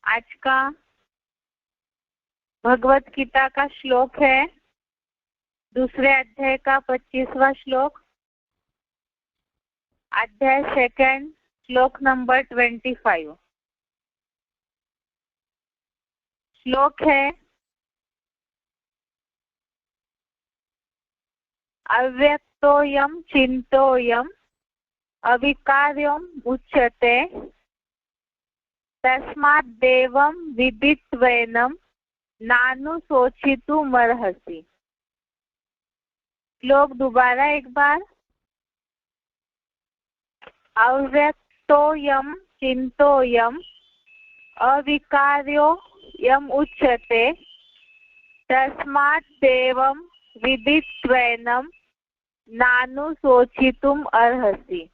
आज का भगवत गीता का श्लोक है दूसरे अध्याय का 25वां श्लोक, अध्याय सेकंड, श्लोक नंबर 25। श्लोक है अव्यक्तोऽयं चिन्तोऽयम् अविकार्यम् उच्यते तस्मात् देवं विदित्वैनं नानुशोचितुमर्हसि। श्लोक दोबारा एक बार। अव्यक्तोऽयं चिन्तोऽयम् अविकार्योऽयम् उच्यते तस्मात् देवं विदित्वैनं नानुशोचितुम् अर्हसि।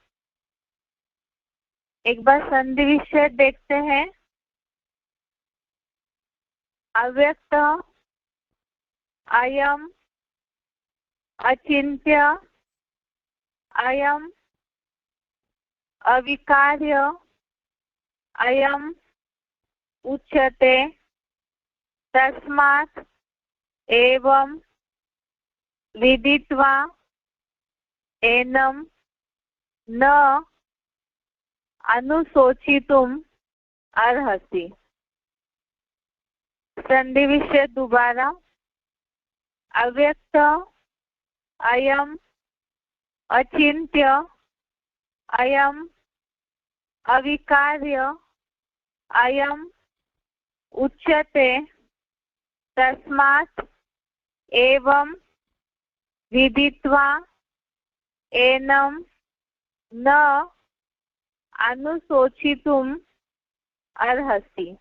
एक बार संधि विच्छेद देखते हैं। अव्यक्त, अयम, अचिन्त्य, अयम, अविकार्य, अयम उच्यते तस्मात् एवं विदित्वा एनं न अनुशोचितुम् अर्हसि। संधि विच्छेद दोबारा। अव्यक्त, अयम, अचिन्त्य, अयम, अविकार्य, अयम उच्यते तस्मात् एवं विदित्वा एनं न अनुशोचितुम् अर्हसि।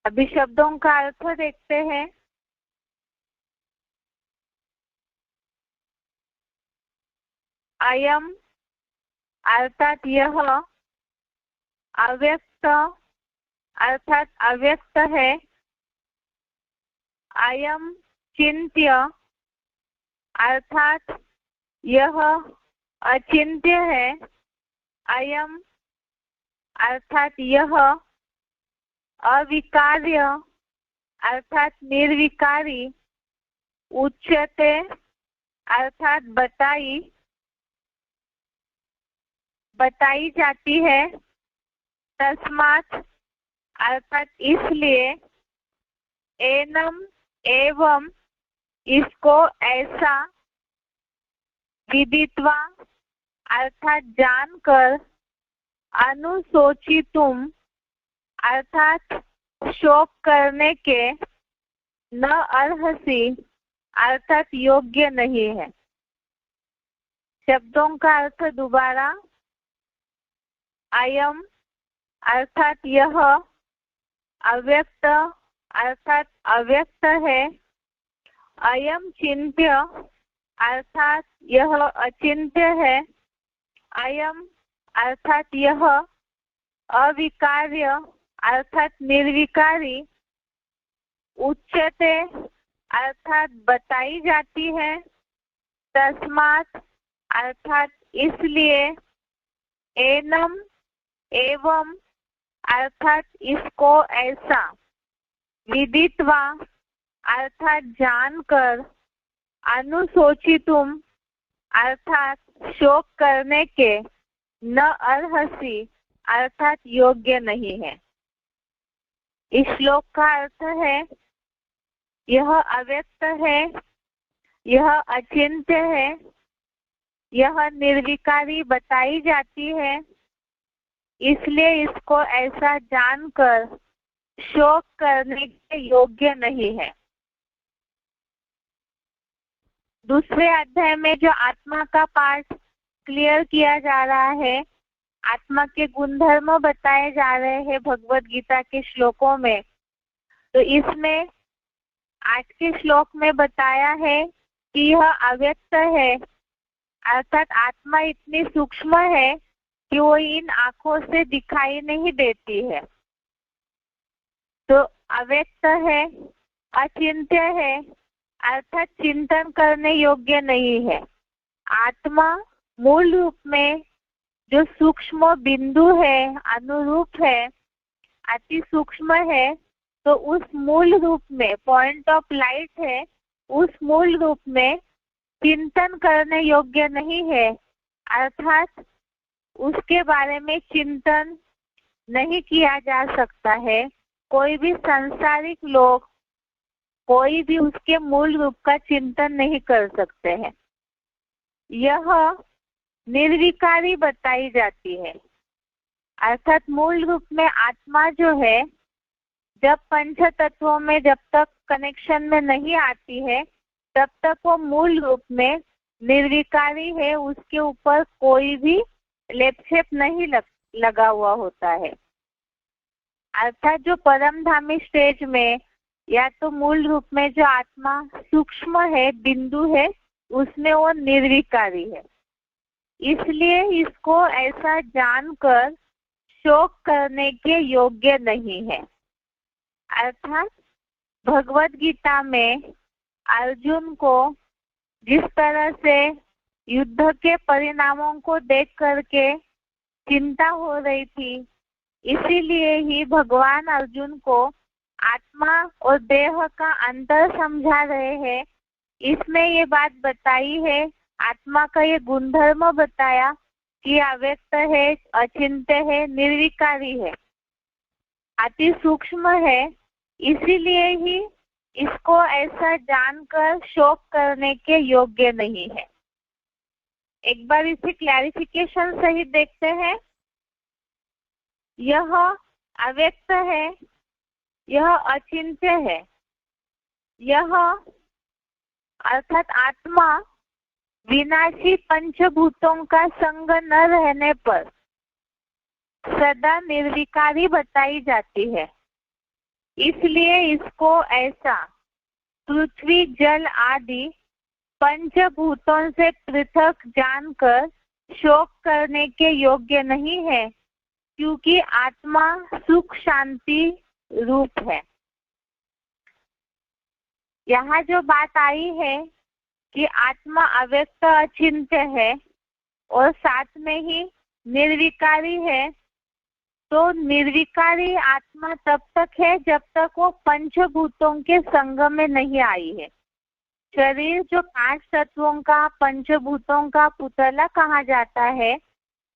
अभी शब्दों का अर्थ देखते हैं। अयम अर्थात यह, अव्यक्त अर्थात अव्यक्त है, अयम चिन्त्य अर्थात यह अचिन्त्य है, अयम अर्थात यह अविकार्य अर्थात निर्विकारी, उच्यते अर्थात बताई जाती है, तस्मात् अर्थात इसलिए, एनम एवं इसको ऐसा, विदित्वा अर्थात जानकर, अनुशोचितुम अर्थात शोक करने के, न अर्हसि अर्थात योग्य नहीं है। शब्दों का अर्थ दोबारा। अयम अर्थात यह, अव्यक्त अर्थात अव्यक्त है, अयम चिन्त्य अर्थात यह अचिन्त्य है, अयम अर्थात यह अविकार्य अर्थात निर्विकारी, उच्यते अर्थात बताई जाती है, तस्मात् अर्थात इसलिए, एनम एवं अर्थात इसको ऐसा, विदित्वा अर्थात जानकर, अनुशोचितुम अर्थात शोक करने के, न अर्हसि अर्थात योग्य नहीं है। इस श्लोक का अर्थ है यह अव्यक्त है, यह अचिन्त्य है, यह निर्विकारी बताई जाती है, इसलिए इसको ऐसा जानकर शोक करने के योग्य नहीं है। दूसरे अध्याय में जो आत्मा का पाठ क्लियर किया जा रहा है, आत्मा के गुणधर्म बताए जा रहे हैं भगवत गीता के श्लोकों में, तो इसमें आज के श्लोक में बताया है कि यह अव्यक्त है, अर्थात आत्मा इतनी सूक्ष्म है कि वो इन आंखों से दिखाई नहीं देती है। तो अव्यक्त है, अचिंत्य है, अर्थात चिंतन करने योग्य नहीं है। आत्मा मूल रूप में जो सूक्ष्म बिंदु है, अनुरूप है, अति सूक्ष्म है तो उस मूल रूप में, पॉइंट ऑफ लाइट है, उस मूल रूप में चिंतन करने योग्य नहीं है, अर्थात उसके बारे में चिंतन नहीं किया जा सकता है। कोई भी सांसारिक लोग कोई भी उसके मूल रूप का चिंतन नहीं कर सकते हैं। यह निर्विकारी बताई जाती है, अर्थात मूल रूप में आत्मा जो है जब पंच तत्वों में जब तक कनेक्शन में नहीं आती है तब तक वो मूल रूप में निर्विकारी है, उसके ऊपर कोई भी लेपछेप नहीं लगा हुआ होता है। अर्थात जो परमधामी स्टेज में या तो मूल रूप में जो आत्मा सूक्ष्म है, बिंदु है, उसमें वो निर्विकारी है। इसलिए इसको ऐसा जानकर शोक करने के योग्य नहीं है। अर्थात भगवत गीता में अर्जुन को जिस तरह से युद्ध के परिणामों को देख करके चिंता हो रही थी, इसीलिए ही भगवान अर्जुन को आत्मा और देह का अंतर समझा रहे हैं। इसमें ये बात बताई है, आत्मा का ये गुणधर्म बताया कि अव्यक्त है, अचिंत्य है, निर्विकारी है, अति सूक्ष्म है। इसीलिए ही इसको ऐसा जानकर शोक करने के योग्य नहीं है। एक बार इसे क्लैरिफिकेशन सहित देखते हैं। यह अव्यक्त है, यह अचिंत्य है, यह अर्थात आत्मा विनाशी पंचभूतों का संग न रहने पर सदा निर्विकारी बताई जाती है। इसलिए इसको ऐसा पृथ्वी जल आदि पंचभूतों से पृथक जानकर शोक करने के योग्य नहीं है, क्योंकि आत्मा सुख शांति रूप है। यहाँ जो बात आई है कि आत्मा अव्यक्त अचिंत्य है और साथ में ही निर्विकारी है, तो निर्विकारी आत्मा तब तक है जब तक वो पंचभूतों के संग में नहीं आई है। शरीर जो 5 तत्वों का, पंचभूतों का पुतला कहा जाता है,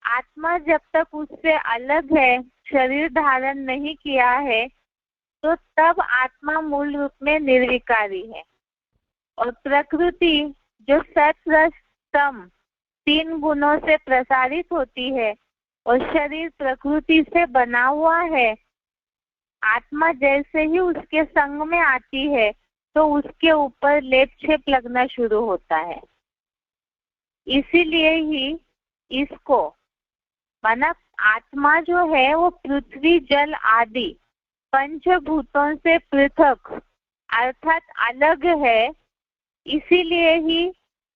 आत्मा जब तक उससे अलग है, शरीर धारण नहीं किया है, तो तब आत्मा मूल रूप में निर्विकारी है। और प्रकृति जो सत्व तम 3 गुणों से प्रसारित होती है और शरीर प्रकृति से बना हुआ है, आत्मा जैसे ही उसके संग में आती है तो उसके ऊपर लेपछेप लगना शुरू होता है। इसीलिए ही इसको माना आत्मा जो है वो पृथ्वी जल आदि पंचभूतों से पृथक अर्थात अलग है। इसीलिए ही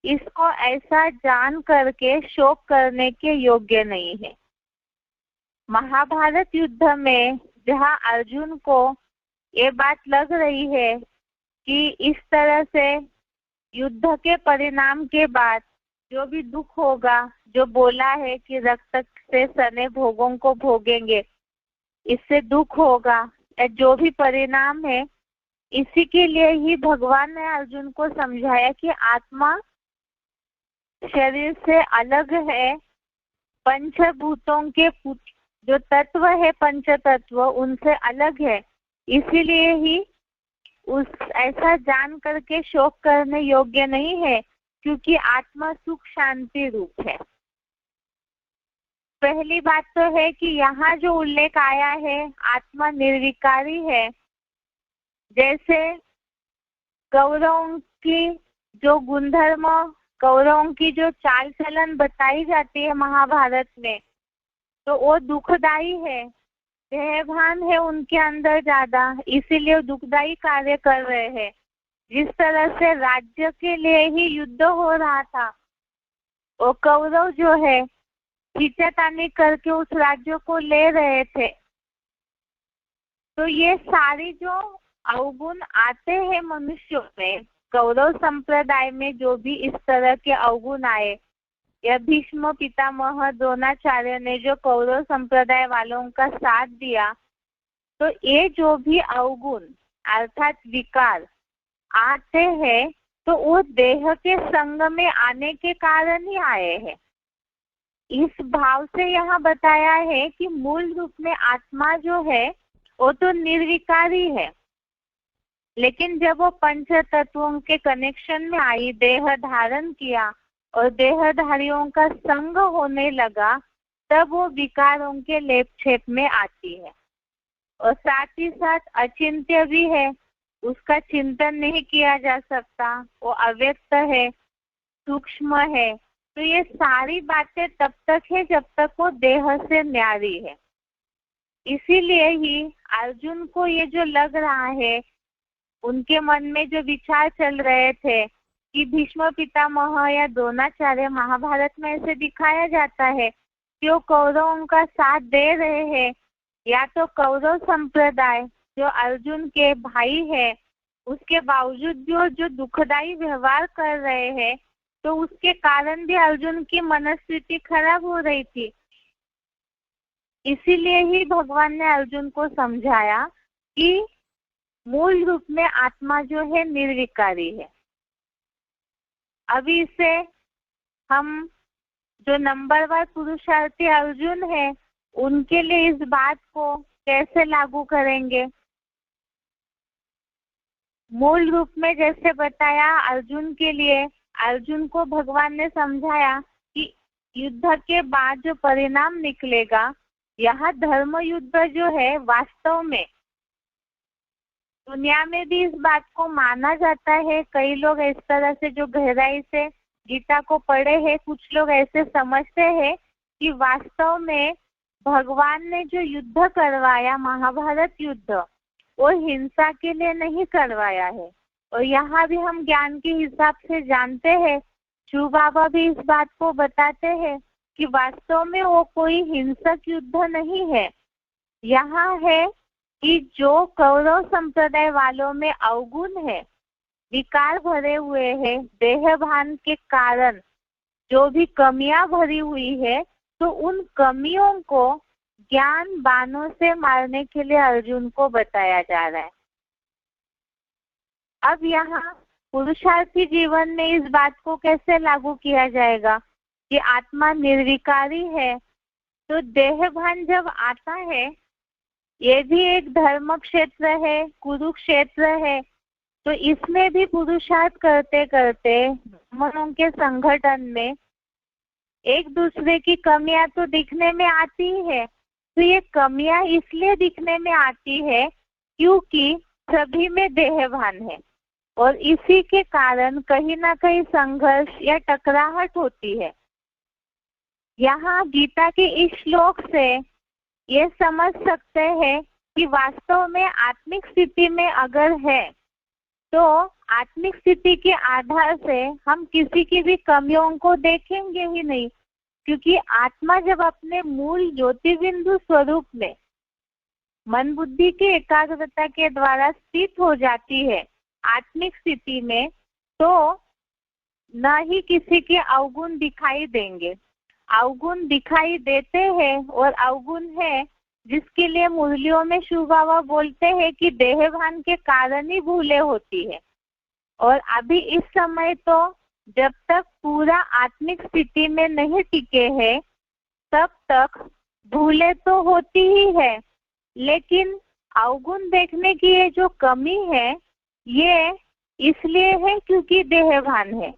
इसको ऐसा जान करके शोक करने के योग्य नहीं है। महाभारत युद्ध में जहाँ अर्जुन को ये बात लग रही है कि इस तरह से युद्ध के परिणाम के बाद जो भी दुख होगा, जो बोला है कि रक्त से सने भोगों को भोगेंगे, इससे दुख होगा या जो भी परिणाम है, इसी के लिए ही भगवान ने अर्जुन को समझाया कि आत्मा शरीर से अलग है, पंचभूतों के जो तत्व है, पंच तत्व उनसे अलग है। इसीलिए ही उस ऐसा जान करके शोक करने योग्य नहीं है, क्योंकि आत्मा सुख शांति रूप है। पहली बात तो है कि यहाँ जो उल्लेख आया है आत्मा निर्विकारी है। जैसे कौरवों की जो गुणधर्म, कौरवों की जो चाल चलन बताई जाती है महाभारत में, तो वो दुखदाई है, देहभान है उनके अंदर ज्यादा, इसीलिए दुखदाई कार्य कर रहे हैं। जिस तरह से राज्य के लिए ही युद्ध हो रहा था, वो कौरव जो है खींचातानी करके उस राज्य को ले रहे थे। तो ये सारी जो अवगुण आते हैं मनुष्यों में, कौरव संप्रदाय में जो भी इस तरह के अवगुण आए, या भीष्म पितामह द्रोणाचार्य ने जो कौरव संप्रदाय वालों का साथ दिया, तो ये जो भी अवगुण अर्थात विकार आते हैं तो वो देह के संग में आने के कारण ही आए हैं। इस भाव से यहाँ बताया है कि मूल रूप में आत्मा जो है वो तो निर्विकारी है, लेकिन जब वो पंच तत्वों के कनेक्शन में आई, देह धारण किया और देहधारियों का संग होने लगा, तब वो विकारों के लेप छेप में आती है। और साथ ही साथ अचिंत्य भी है, उसका चिंतन नहीं किया जा सकता, वो अव्यक्त है, सूक्ष्म है। तो ये सारी बातें तब तक है जब तक वो देह से न्यारी है। इसीलिए ही अर्जुन को ये जो लग रहा है, उनके मन में जो विचार चल रहे थे कि भीष्म पितामह या द्रोणाचार्य, महाभारत में ऐसे दिखाया जाता है कि वो कौरवों का साथ दे रहे हैं, या तो कौरव संप्रदाय जो अर्जुन के भाई है उसके बावजूद भी वो जो दुखदाई व्यवहार कर रहे हैं, तो उसके कारण भी अर्जुन की मनस्थिति खराब हो रही थी। इसीलिए ही भगवान ने अर्जुन को समझाया कि मूल रूप में आत्मा जो है निर्विकारी है। अभी इसे हम जो नंबरवार पुरुषार्थी अर्जुन है उनके लिए इस बात को कैसे लागू करेंगे। मूल रूप में जैसे बताया अर्जुन के लिए, अर्जुन को भगवान ने समझाया कि युद्ध के बाद जो परिणाम निकलेगा, यह धर्म युद्ध जो है वास्तव में दुनिया में भी इस बात को माना जाता है। कई लोग इस तरह से जो गहराई से गीता को पढ़े हैं, कुछ लोग ऐसे समझते हैं कि वास्तव में भगवान ने जो युद्ध करवाया, महाभारत युद्ध, वो हिंसा के लिए नहीं करवाया है। और यहाँ भी हम ज्ञान के हिसाब से जानते हैं, शिव बाबा भी इस बात को बताते हैं कि वास्तव में वो कोई हिंसक युद्ध नहीं है। यहाँ है कि जो कौरव संप्रदाय वालों में अवगुण है, विकार भरे हुए हैं, देह भान के कारण जो भी कमियां भरी हुई है, तो उन कमियों को ज्ञान बाणों से मारने के लिए अर्जुन को बताया जा रहा है। अब यहाँ पुरुषार्थी जीवन में इस बात को कैसे लागू किया जाएगा कि आत्मा निर्विकारी है। तो देह भान जब आता है, ये भी एक धर्म क्षेत्र है, कुरुक्षेत्र है, तो इसमें भी पुरुषार्थ करते करते ब्राह्मणों के संगठन में एक दूसरे की कमियां तो दिखने में आती है। तो ये कमियां इसलिए दिखने में आती है क्योंकि सभी में देह भान है, और इसी के कारण कहीं ना कहीं संघर्ष या टकराहट होती है। यहाँ गीता के इस श्लोक से ये समझ सकते हैं कि वास्तव में आत्मिक स्थिति में अगर है तो आत्मिक स्थिति के आधार से हम किसी की भी कमियों को देखेंगे ही नहीं, क्योंकि आत्मा जब अपने मूल ज्योति बिंदु स्वरूप में मन बुद्धि की एकाग्रता के द्वारा स्थित हो जाती है आत्मिक स्थिति में, तो न ही किसी के अवगुण दिखाई देंगे। अवगुण दिखाई देते हैं, और अवगुण है जिसके लिए मुरलियों में शिव बाबा बोलते हैं कि देहभान के कारण ही भूले होती है। और अभी इस समय तो जब तक पूरा आत्मिक स्थिति में नहीं टिके हैं तब तक भूले तो होती ही है, लेकिन अवगुण देखने की ये जो कमी है ये इसलिए है क्योंकि देहभान है।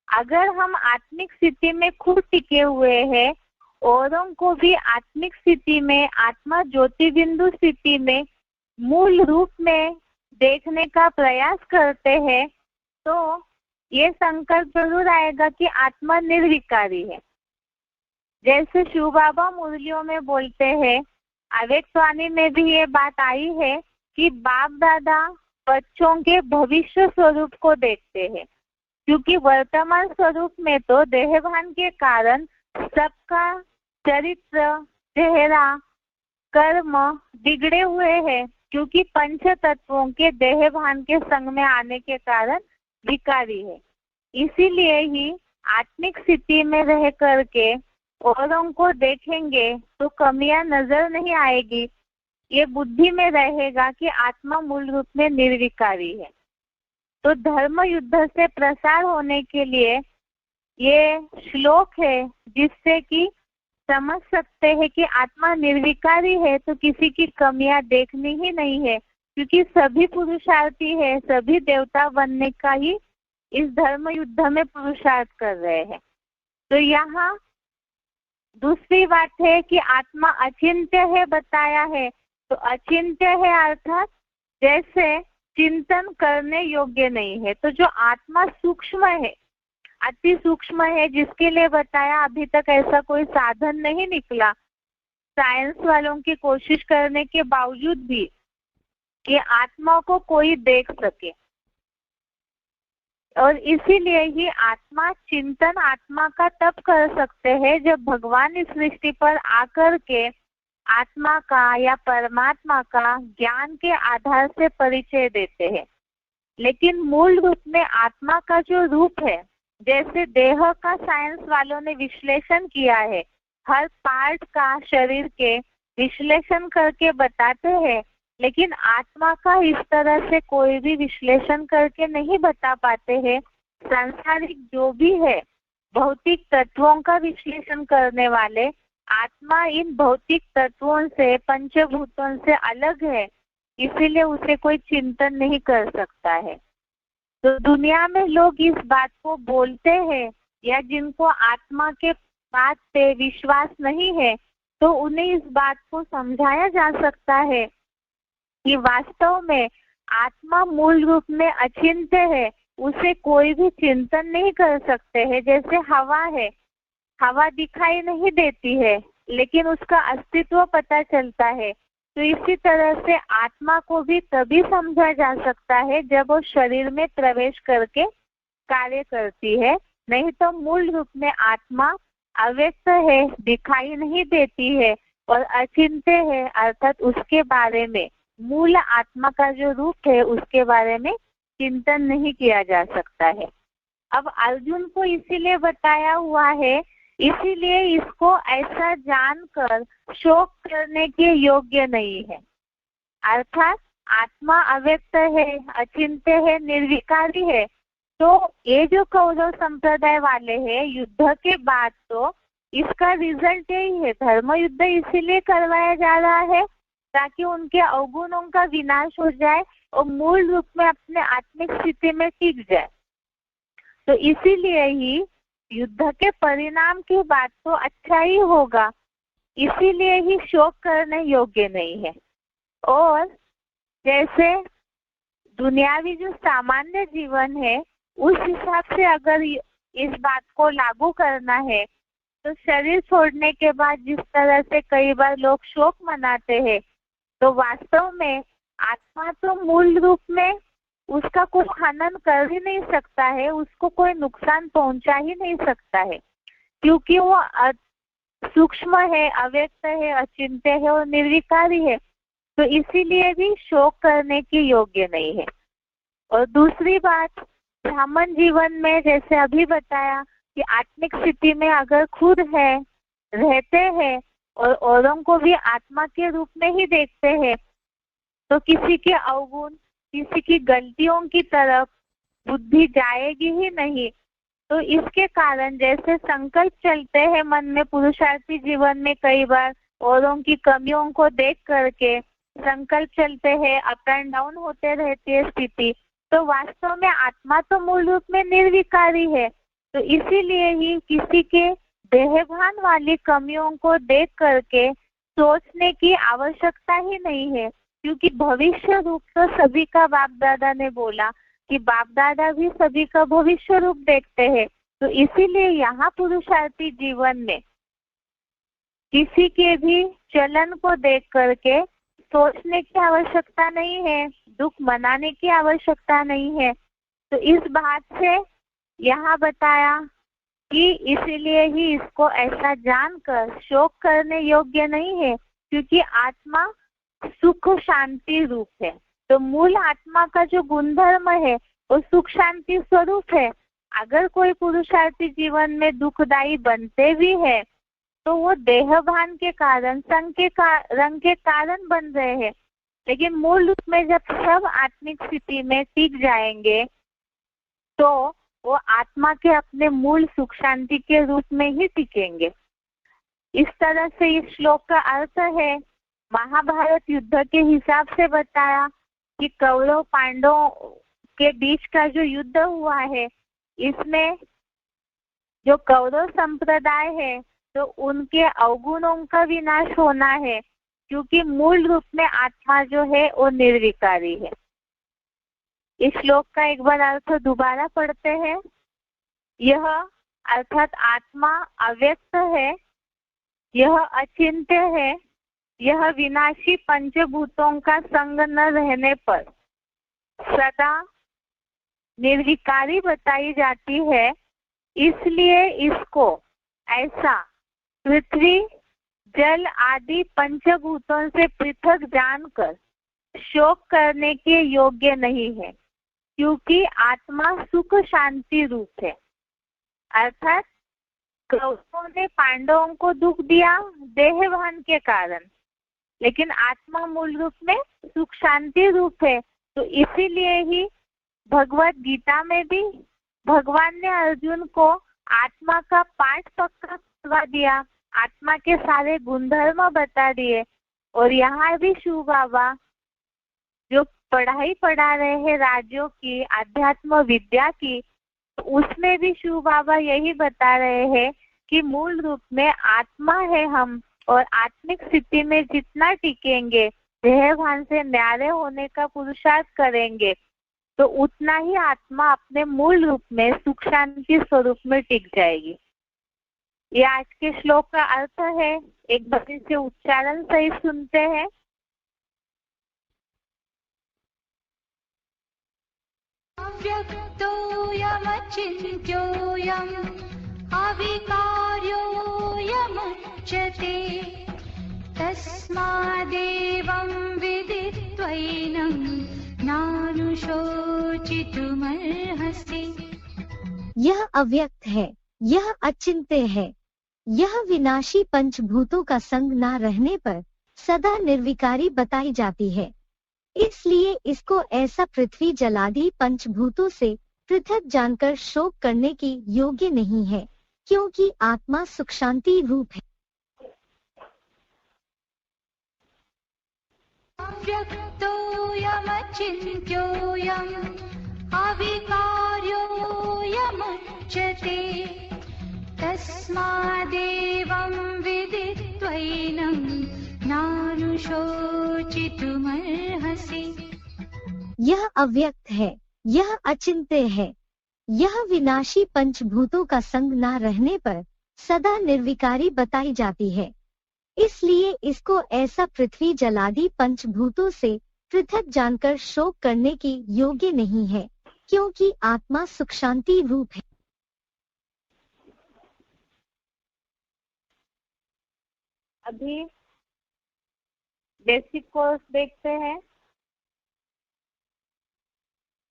अगर हम आत्मिक स्थिति में खुद टिके हुए हैं, औरों को भी आत्मिक स्थिति में, आत्मा ज्योति बिंदु स्थिति में मूल रूप में देखने का प्रयास करते हैं, तो ये संकल्प जरूर आएगा कि आत्मा निर्विकारी है। जैसे शिव बाबा मुरलियों में बोलते हैं, अव्यक्तवाणी में भी ये बात आई है कि बाप दादा बच्चों के भविष्य स्वरूप को देखते हैं, क्योंकि वर्तमान स्वरूप में तो देहभान के कारण सबका चरित्र, चेहरा, कर्म बिगड़े हुए हैं, क्योंकि पंच तत्वों के देहभान के संग में आने के कारण विकारी है। इसीलिए ही आत्मिक स्थिति में रह करके औरों को देखेंगे तो कमियां नजर नहीं आएगी, ये बुद्धि में रहेगा कि आत्मा मूल रूप में निर्विकारी है। तो धर्म युद्ध से प्रसार होने के लिए ये श्लोक है जिससे कि समझ सकते हैं कि आत्मा निर्विकारी है, तो किसी की कमियां देखनी ही नहीं है, क्योंकि सभी पुरुषार्थी है, सभी देवता बनने का ही इस धर्म युद्ध में पुरुषार्थ कर रहे हैं। तो यहाँ दूसरी बात है कि आत्मा अचिंत्य है बताया है। तो अचिंत्य है अर्थात जैसे चिंतन करने योग्य नहीं है। तो जो आत्मा सूक्ष्म है, अति सूक्ष्म है, जिसके लिए बताया अभी तक ऐसा कोई साधन नहीं निकला साइंस वालों की कोशिश करने के बावजूद भी कि आत्मा को कोई देख सके। और इसीलिए ही आत्मा चिंतन आत्मा का तब कर सकते हैं जब भगवान इस सृष्टि पर आकर के आत्मा का या परमात्मा का ज्ञान के आधार से परिचय देते हैं। लेकिन मूल रूप में आत्मा का जो रूप है, जैसे देह का साइंस वालों ने विश्लेषण किया है, हर पार्ट का शरीर के विश्लेषण करके बताते हैं, लेकिन आत्मा का इस तरह से कोई भी विश्लेषण करके नहीं बता पाते हैं। सांसारिक जो भी है भौतिक तत्वों का विश्लेषण करने वाले, आत्मा इन भौतिक तत्वों से पंचभूतों से अलग है, इसीलिए उसे कोई चिंतन नहीं कर सकता है। तो दुनिया में लोग इस बात को बोलते हैं या जिनको आत्मा के बात पे विश्वास नहीं है, तो उन्हें इस बात को समझाया जा सकता है कि वास्तव में आत्मा मूल रूप में अचिंत्य है, उसे कोई भी चिंतन नहीं कर सकते हैं। जैसे हवा है, हवा दिखाई नहीं देती है लेकिन उसका अस्तित्व पता चलता है। तो इसी तरह से आत्मा को भी तभी समझा जा सकता है जब वो शरीर में प्रवेश करके कार्य करती है, नहीं तो मूल रूप में आत्मा अव्यक्त है, दिखाई नहीं देती है और अचिंत्य है, अर्थात उसके बारे में, मूल आत्मा का जो रूप है उसके बारे में चिंतन नहीं किया जा सकता है। अब अर्जुन को इसीलिए बताया हुआ है, इसीलिए इसको ऐसा जानकर शोक करने के योग्य नहीं है। अर्थात आत्मा अव्यक्त है, अचिंत्य है, निर्विकारी है। तो ये जो कौरव संप्रदाय वाले हैं, युद्ध के बाद तो इसका रिजल्ट यही है, धर्म युद्ध इसीलिए करवाया जा रहा है ताकि उनके अवगुणों का विनाश हो जाए और मूल रूप में अपने आत्मिक स्थिति में टिक जाए। तो इसीलिए ही युद्ध के परिणाम की बात तो अच्छा ही होगा, इसीलिए ही शोक करने योग्य नहीं है। और जैसे दुनियावी जो सामान्य जीवन है उस हिसाब से अगर इस बात को लागू करना है, तो शरीर छोड़ने के बाद जिस तरह से कई बार लोग शोक मनाते हैं, तो वास्तव में आत्मा तो मूल रूप में उसका कोई हनन कर ही नहीं सकता है, उसको कोई नुकसान पहुंचा ही नहीं सकता है, क्योंकि वो सूक्ष्म है, अव्यक्त है, अचिंत्य है और निर्विकारी है। तो इसीलिए भी शोक करने की योग्य नहीं है। और दूसरी बात, ब्राह्मण जीवन में जैसे अभी बताया कि आत्मिक स्थिति में अगर खुद है, रहते हैं और औरों को भी आत्मा के रूप में ही देखते हैं, तो किसी के अवगुण, किसी की गलतियों की तरफ बुद्धि जाएगी ही नहीं। तो इसके कारण जैसे संकल्प चलते हैं मन में, पुरुषार्थी जीवन में कई बार औरों की कमियों को देख करके संकल्प चलते हैं, अप एंड डाउन होते रहती है स्थिति, तो वास्तव में आत्मा तो मूल रूप में निर्विकारी है। तो इसीलिए ही किसी के देहभान वाली कमियों को देख करके सोचने की आवश्यकता ही नहीं है, क्योंकि भविष्य रूप तो सभी का बाप दादा ने बोला कि बाप दादा भी सभी का भविष्य रूप देखते हैं। तो इसीलिए यहाँ पुरुषार्थी जीवन में किसी के भी चलन को देख करके सोचने की आवश्यकता नहीं है, दुख मनाने की आवश्यकता नहीं है। तो इस बात से यहाँ बताया कि इसीलिए ही इसको ऐसा जानकर शोक करने योग्य नहीं है, क्योंकि आत्मा सुख शांति रूप है। तो मूल आत्मा का जो गुणधर्म है वो सुख शांति स्वरूप है। अगर कोई पुरुषार्थी जीवन में दुखदायी बनते भी है तो वो देहभान के कारण, संग के रंग के कारण बन रहे हैं। लेकिन मूल रूप में जब सब आत्मिक स्थिति में टिक जाएंगे तो वो आत्मा के अपने मूल सुख शांति के रूप में ही टिकेंगे। इस तरह से इस श्लोक का अर्थ है, महाभारत युद्ध के हिसाब से बताया कि कौरव पांडवों के बीच का जो युद्ध हुआ है, इसमें जो कौरव संप्रदाय है तो उनके अवगुणों का विनाश होना है, क्योंकि मूल रूप में आत्मा जो है वो निर्विकारी है। इस श्लोक का एक बार अर्थ दोबारा पढ़ते हैं। यह अर्थात आत्मा अव्यक्त है, यह अचिंत्य है, यह विनाशी पंचभूतों का संग न रहने पर सदा निर्विकारी बताई जाती है। इसलिए इसको ऐसा पृथ्वी जल आदि पंचभूतों से पृथक जानकर शोक करने के योग्य नहीं है, क्योंकि आत्मा सुख शांति रूप है। अर्थात कौरवों ने पांडवों को दुख दिया देहभान के कारण, लेकिन आत्मा मूल रूप में सुख शांति रूप है। तो इसीलिए ही भगवत गीता में भी भगवान ने अर्जुन को आत्मा का पाठ पक्का करवा दिया, आत्मा के सारे गुणधर्म बता दिए। और यहाँ भी शिव बाबा जो पढ़ाई पढ़ा रहे हैं राज्यों की, आध्यात्म विद्या की, उसमें भी शिव बाबा यही बता रहे हैं कि मूल रूप में आत्मा है हम, और आत्मिक स्थिति में जितना टिकेंगे, देहभान से न्यारे होने का पुरुषार्थ करेंगे, तो उतना ही आत्मा अपने मूल रूप में सुख शांति स्वरूप में टिक जाएगी। ये आज के श्लोक का अर्थ है। एक बार इसे उच्चारण सहित सुनते हैं। अव्यक्तोऽयमचिन्त्योऽयम् अविकार्योऽयमुच्यते तस्मादेवं विदित्वैनं नानुशोचितुमर्हसि। यह अव्यक्त है, यह अचिंत्य है, यह विनाशी पंचभूतों का संग न रहने पर सदा निर्विकारी बताई जाती है। इसलिए इसको ऐसा पृथ्वी जलादि पंचभूतों से पृथक जानकर शोक करने की योग्य नहीं है, क्योंकि आत्मा सुख शांति रूप है। अव्यक्तोऽयमचिन्त्योऽयम् अविकार्योऽयमुच्यते तस्मादेवं विदित्वैनं नानुशोचितुमर्हसि। यह अव्यक्त है, यह अचिंत्य है, यह विनाशी पंचभूतों का संग न रहने पर सदा निर्विकारी बताई जाती है। इसलिए इसको ऐसा पृथ्वी जलादि पंचभूतों से पृथक जानकर शोक करने की योग्य नहीं है, क्योंकि आत्मा सुख शांति रूप है। अभी बेसिक कोर्स देखते हैं।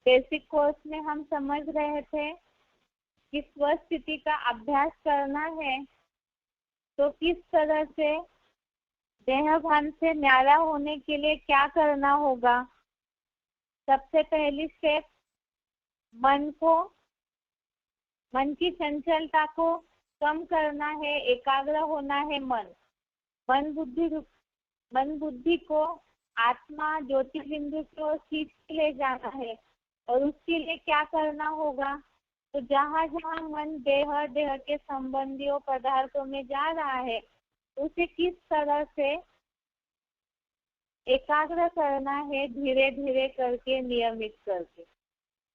बेसिक कोर्स में हम समझ रहे थे कि स्वस्थिति का अभ्यास करना है तो किस तरह से देहभान से न्यारा होने के लिए क्या करना होगा। सबसे पहली स्टेप, मन की चंचलता को कम करना है, एकाग्र होना है। मन बुद्धि को आत्मा ज्योतिर्बिंदु की ओर खींच के ले जाना है। और उसके लिए क्या करना होगा, तो जहाँ जहाँ मन देह के संबंधियों पदार्थों में जा रहा है, उसे किस तरह से एकाग्र करना है, धीरे धीरे करके, नियमित करके।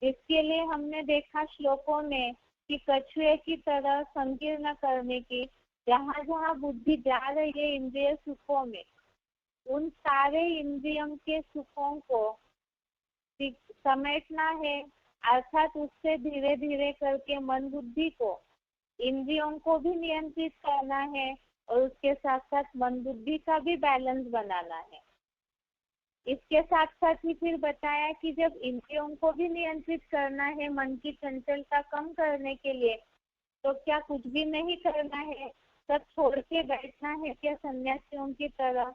इसके लिए हमने देखा श्लोकों में कि कछुए की तरह संकीर्ण करने की, जहाँ जहाँ बुद्धि जा रही है इंद्रिय सुखों में, उन सारे इंद्रियों के सुखों को समेटना है। अर्थात उससे धीरे धीरे करके मन बुद्धि को, इंद्रियों को भी नियंत्रित करना है, और उसके साथ साथ मन बुद्धि का भी बैलेंस बनाना है। इसके साथ साथ ही फिर बताया कि जब इंद्रियों को भी नियंत्रित करना है मन की चंचलता कम करने के लिए, तो क्या कुछ भी नहीं करना है, सब छोड़ के बैठना है क्या सन्यासियों की तरह?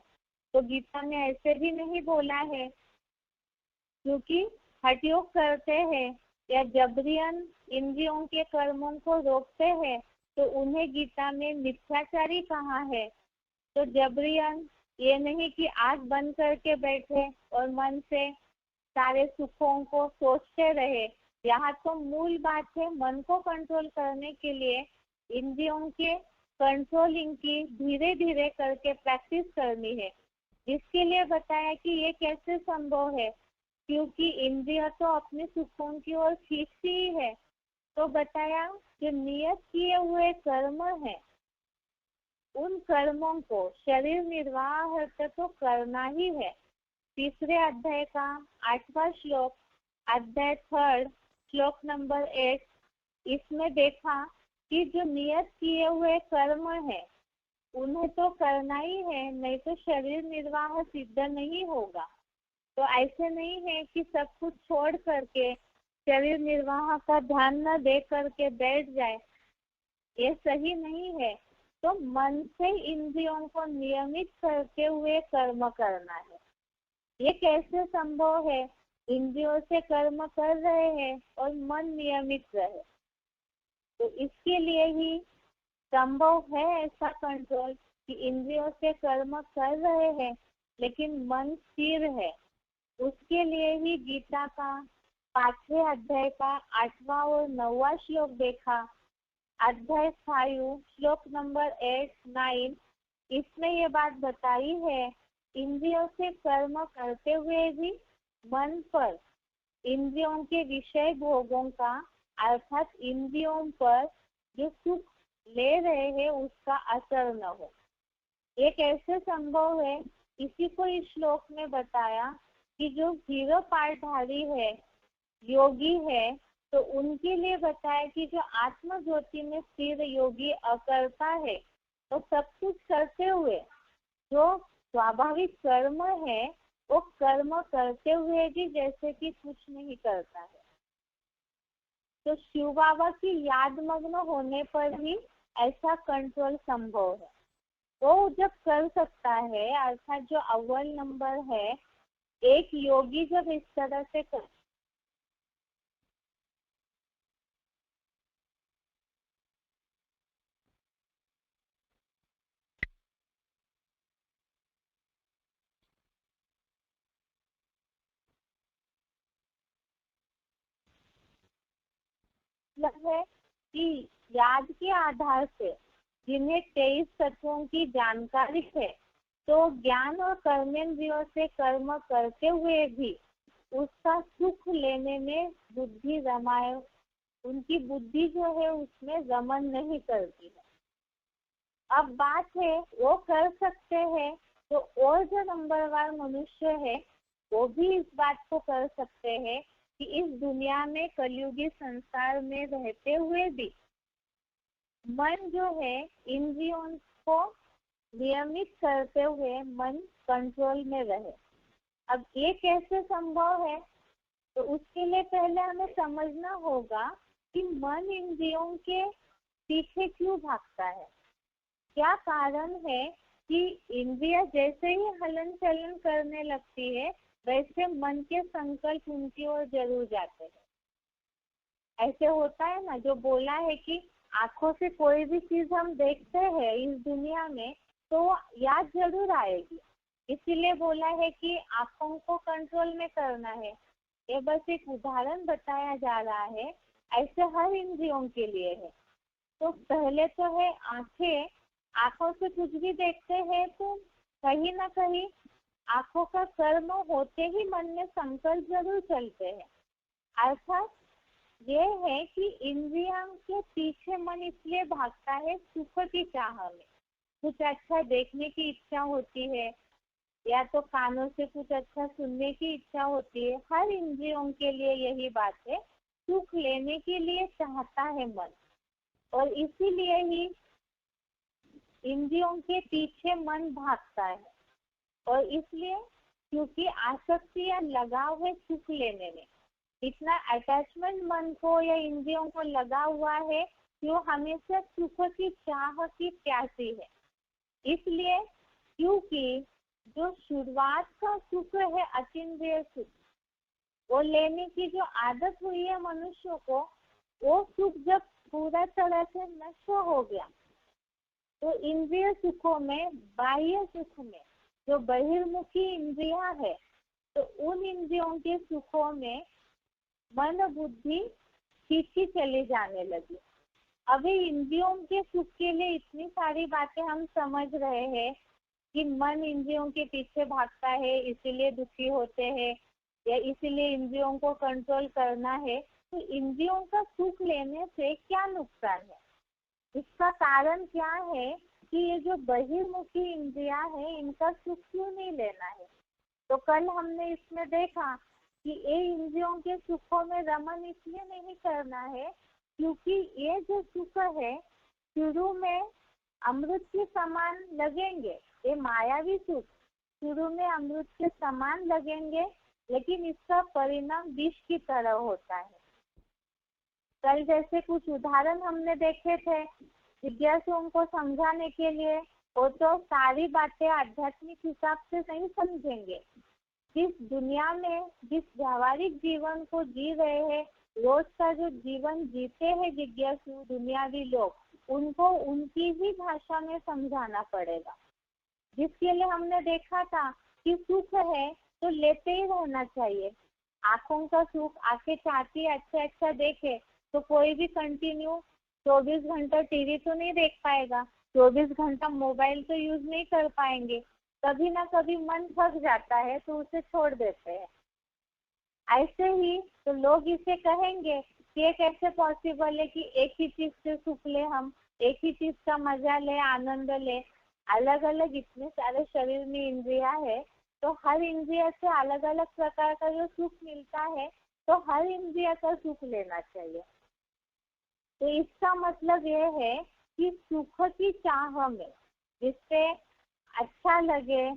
तो गीता में ऐसे भी नहीं बोला है, क्योंकि हठयोग करते हैं या जबरियन इंद्रियों के कर्मों को रोकते हैं तो उन्हें गीता में मिथ्याचारी कहा है। तो जबरियन ये नहीं कि आंख बंद करके बैठे और मन से सारे सुखों को सोचते रहे। यहाँ तो मूल बात है मन को कंट्रोल करने के लिए इंद्रियों के कंट्रोलिंग की धीरे धीरे करके प्रैक्टिस करनी है। जिसके लिए बताया कि ये कैसे संभव है, क्योंकि इंद्रिय तो अपने सुखों की ओर खींचती ही है। तो बताया जो नियत किए हुए कर्म है उन कर्मों को शरीर निर्वाह तो करना ही है। तीसरे अध्याय का 8वां श्लोक, अध्याय 3 श्लोक नंबर 8, इसमें देखा कि जो नियत किए हुए कर्म है उन्हें तो करना ही है, नहीं तो शरीर निर्वाह सिद्ध नहीं होगा। तो ऐसे नहीं है कि सब कुछ छोड़ करके शरीर निर्वाह का ध्यान न दे करके बैठ जाए, ये सही नहीं है। तो मन से इंद्रियों को नियमित करते हुए कर्म करना है। ये कैसे संभव है? इंद्रियों से कर्म कर रहे हैं और मन नियमित रहे, तो इसके लिए ही संभव है ऐसा कंट्रोल कि इंद्रियों से कर्म कर रहे हैं लेकिन मन स्थिर है। उसके लिए ही गीता का 5वें अध्याय का 8वां और 9वां श्लोक देखा। अध्याय 5 श्लोक नंबर 8, 9, इसमें ये बात बताई है इंद्रियों से कर्म करते हुए भी मन पर इंद्रियों के विषय भोगों का अर्थात इंद्रियों पर जो सुख ले रहे हैं उसका असर न हो। ये कैसे संभव है? इसी को इस श्लोक में बताया कि जो 0 पाठधारी है, योगी है, तो उनके लिए बताया कि जो आत्म ज्योति में स्थिर योगी अकर्ता है, तो सब कुछ करते हुए जो स्वाभाविक कर्म है वो कर्म करते हुए भी जैसे कि कुछ नहीं करता है। तो शिव बाबा की याद मग्न होने पर ही ऐसा कंट्रोल संभव है। वो जब कर सकता है, अर्थात जो अव्वल नंबर है, एक योगी जब इस तरह से कर मतलब है कि याद के आधार से जिन्हें 23 तत्वों की जानकारी है, तो ज्ञान और कर्मेंद्रियों से कर्म करते हुए भी उसका सुख लेने में बुद्धि रमाए, उनकी बुद्धि जो है उसमें रमन नहीं करती है। अब बात है वो कर सकते हैं, तो और जो नंबरवार मनुष्य है वो भी इस बात को कर सकते हैं कि इस दुनिया में कलयुगी संसार में रहते हुए भी मन जो है इंद्रियों को नियमित करते हुए मन कंट्रोल में रहे। अब ये कैसे संभव है? तो उसके लिए पहले हमें समझना होगा कि मन इंद्रियों के पीछे क्यों भागता है। क्या कारण है कि इंद्रिया जैसे ही हलन चलन करने लगती है वैसे मन के संकल्प उनकी ओर जरूर जाते हैं। ऐसे होता है ना, जो बोला है कि आंखों से कोई भी चीज हम देखते हैं इस दुनिया में तो याद जरूर आएगी, इसीलिए बोला है कि आंखों को कंट्रोल में करना है। ये बस एक उदाहरण बताया जा रहा है, ऐसे हर इंद्रियों के लिए है। तो पहले तो है आंखें, आंखों से कुछ भी देखते हैं तो कहीं ना कहीं आंखों का कर्म होते ही मन में संकल्प जरूर चलते हैं। अर्थात ये है कि इंद्रियों के पीछे मन इसलिए भागता है सुख की चाह में। कुछ अच्छा देखने की इच्छा होती है या तो कानों से कुछ अच्छा सुनने की इच्छा होती है। हर इंद्रियों के लिए यही बात है, सुख लेने के लिए चाहता है मन, और इसीलिए ही इंद्रियों के पीछे मन भागता है। और इसलिए क्योंकि आसक्ति या लगाव है सुख लेने में, इतना अटैचमेंट मन को या इंद्रियों को लगा हुआ है जो हमेशा सुख की चाह की प्यासी है। इसलिए क्योंकि जो शुरुआत का सुख है अतीन्द्रिय सुख, वो लेने की जो आदत हुई है मनुष्य को, वो सुख जब पूरा तरह से नष्ट हो गया तो इंद्रिय सुखों में, बाह्य सुख में, जो बहिर्मुखी इंद्रिया है, तो उन इंद्रियों के सुखों में मन बुद्धि खींची चली जाने लगी। अभी इंद्रियों के सुख के लिए इतनी सारी बातें हम समझ रहे हैं कि मन इंद्रियों के पीछे भागता है, इसीलिए दुखी होते हैं, या इसीलिए इंद्रियों को कंट्रोल करना है। तो इंद्रियों का सुख लेने से क्या नुकसान है? इसका कारण क्या है कि ये जो बहिर्मुखी इंद्रिया है, इनका सुख क्यों नहीं लेना है? तो कल हमने इसमें देखा कि ये इंद्रियों के सुखों में रमन इसलिए नहीं करना है क्योंकि ये जो सुख है शुरू में अमृत के समान लगेंगे। ये मायावी सुख शुरू में अमृत के समान लगेंगे, लेकिन इसका परिणाम विष की तरह होता है। कल जैसे कुछ उदाहरण हमने देखे थे जिज्ञासुओं को समझाने के लिए, वो तो सारी बातें आध्यात्मिक हिसाब से नहीं समझेंगे। जिस दुनिया में, जिस व्यावहारिक जीवन को जी रहे हैं, रोज का जो जीवन जीते हैं जिज्ञासु दुनियावी लोग, उनको उनकी ही भाषा में समझाना पड़ेगा। जिसके लिए हमने देखा था कि सुख है तो लेते ही रहना चाहिए। आंखों का सुख, आंखें चाहती अच्छा देखे तो कोई भी कंटिन्यू 24 घंटा टीवी तो नहीं देख पाएगा, 24 घंटा मोबाइल तो यूज नहीं कर पाएंगे। कभी ना कभी मन थक जाता है तो उसे छोड़ देते हैं। ऐसे ही तो लोग इसे कहेंगे कि ये कैसे पॉसिबल है कि एक ही चीज से सुख ले, हम एक ही चीज का मजा ले, आनंद ले। अलग अलग इतने सारे शरीर में इंद्रिया है, तो हर इंद्रिया से अलग अलग प्रकार का जो सुख मिलता है, तो हर इंद्रिया का सुख लेना चाहिए। तो इसका मतलब ये है कि सुख की चाह में, जिससे अच्छा लगे,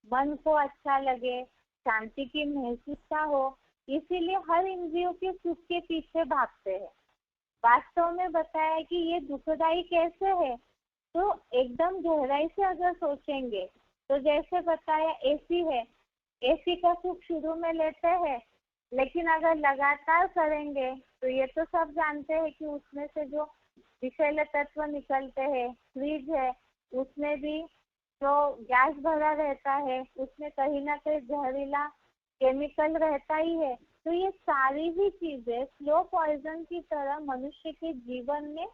मन को अच्छा लगे, शांति की महसूसता हो, इसीलिए हर इंद्रियों के सुख के पीछे भागते हैं। वास्तव में बताया कि ये दुखदाई कैसे है, तो एकदम गहराई से अगर सोचेंगे तो जैसे बताया एसी है, एसी का सुख शुरू में लेते हैं, लेकिन अगर लगातार करेंगे तो ये तो सब जानते हैं कि उसमें से जो विषैले तत्व निकलते हैं। फ्रिज है, उसमें भी जो गैस भरा रहता है, उसमें कहीं ना कहीं जहरीला केमिकल रहता ही है। तो ये सारी ही चीजें स्लो पॉइजन की तरह मनुष्य के जीवन में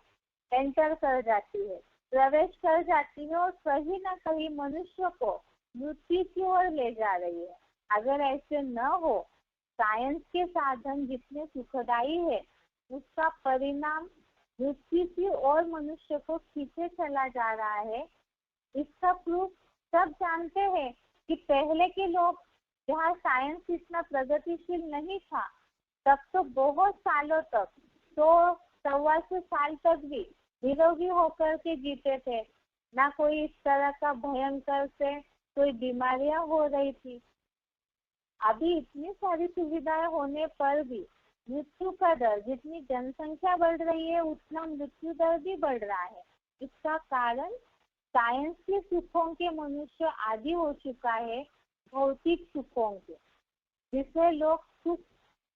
एंटर कर जाती है, प्रवेश कर जाती है, और कहीं ना कहीं मनुष्य को मृत्यु की ओर ले जा रही है। अगर ऐसे न हो, साइंस के साधन जितने सुखदायी है, उसका परिणाम मृत्यु की ओर मनुष्य को खींचे चला जा रहा है। इसका प्रूफ सब जानते हैं कि पहले के लोग, जहाँ साइंस इतना प्रगतिशील नहीं था, तब तो बहुत सालों तक, 100-125 साल तक भी निरोगी होकर के जीते थे। ना कोई इस तरह का भयंकर से कोई बीमारियां हो रही थी। अभी इतनी सारी सुविधाएं होने पर भी मृत्यु का दर, जितनी जनसंख्या बढ़ रही है उतना मृत्यु दर भी बढ़ रहा है। इसका कारण साइंस के सुखों के मनुष्य आदी हो चुका है, भौतिक सुखों के, जिससे लोग सुख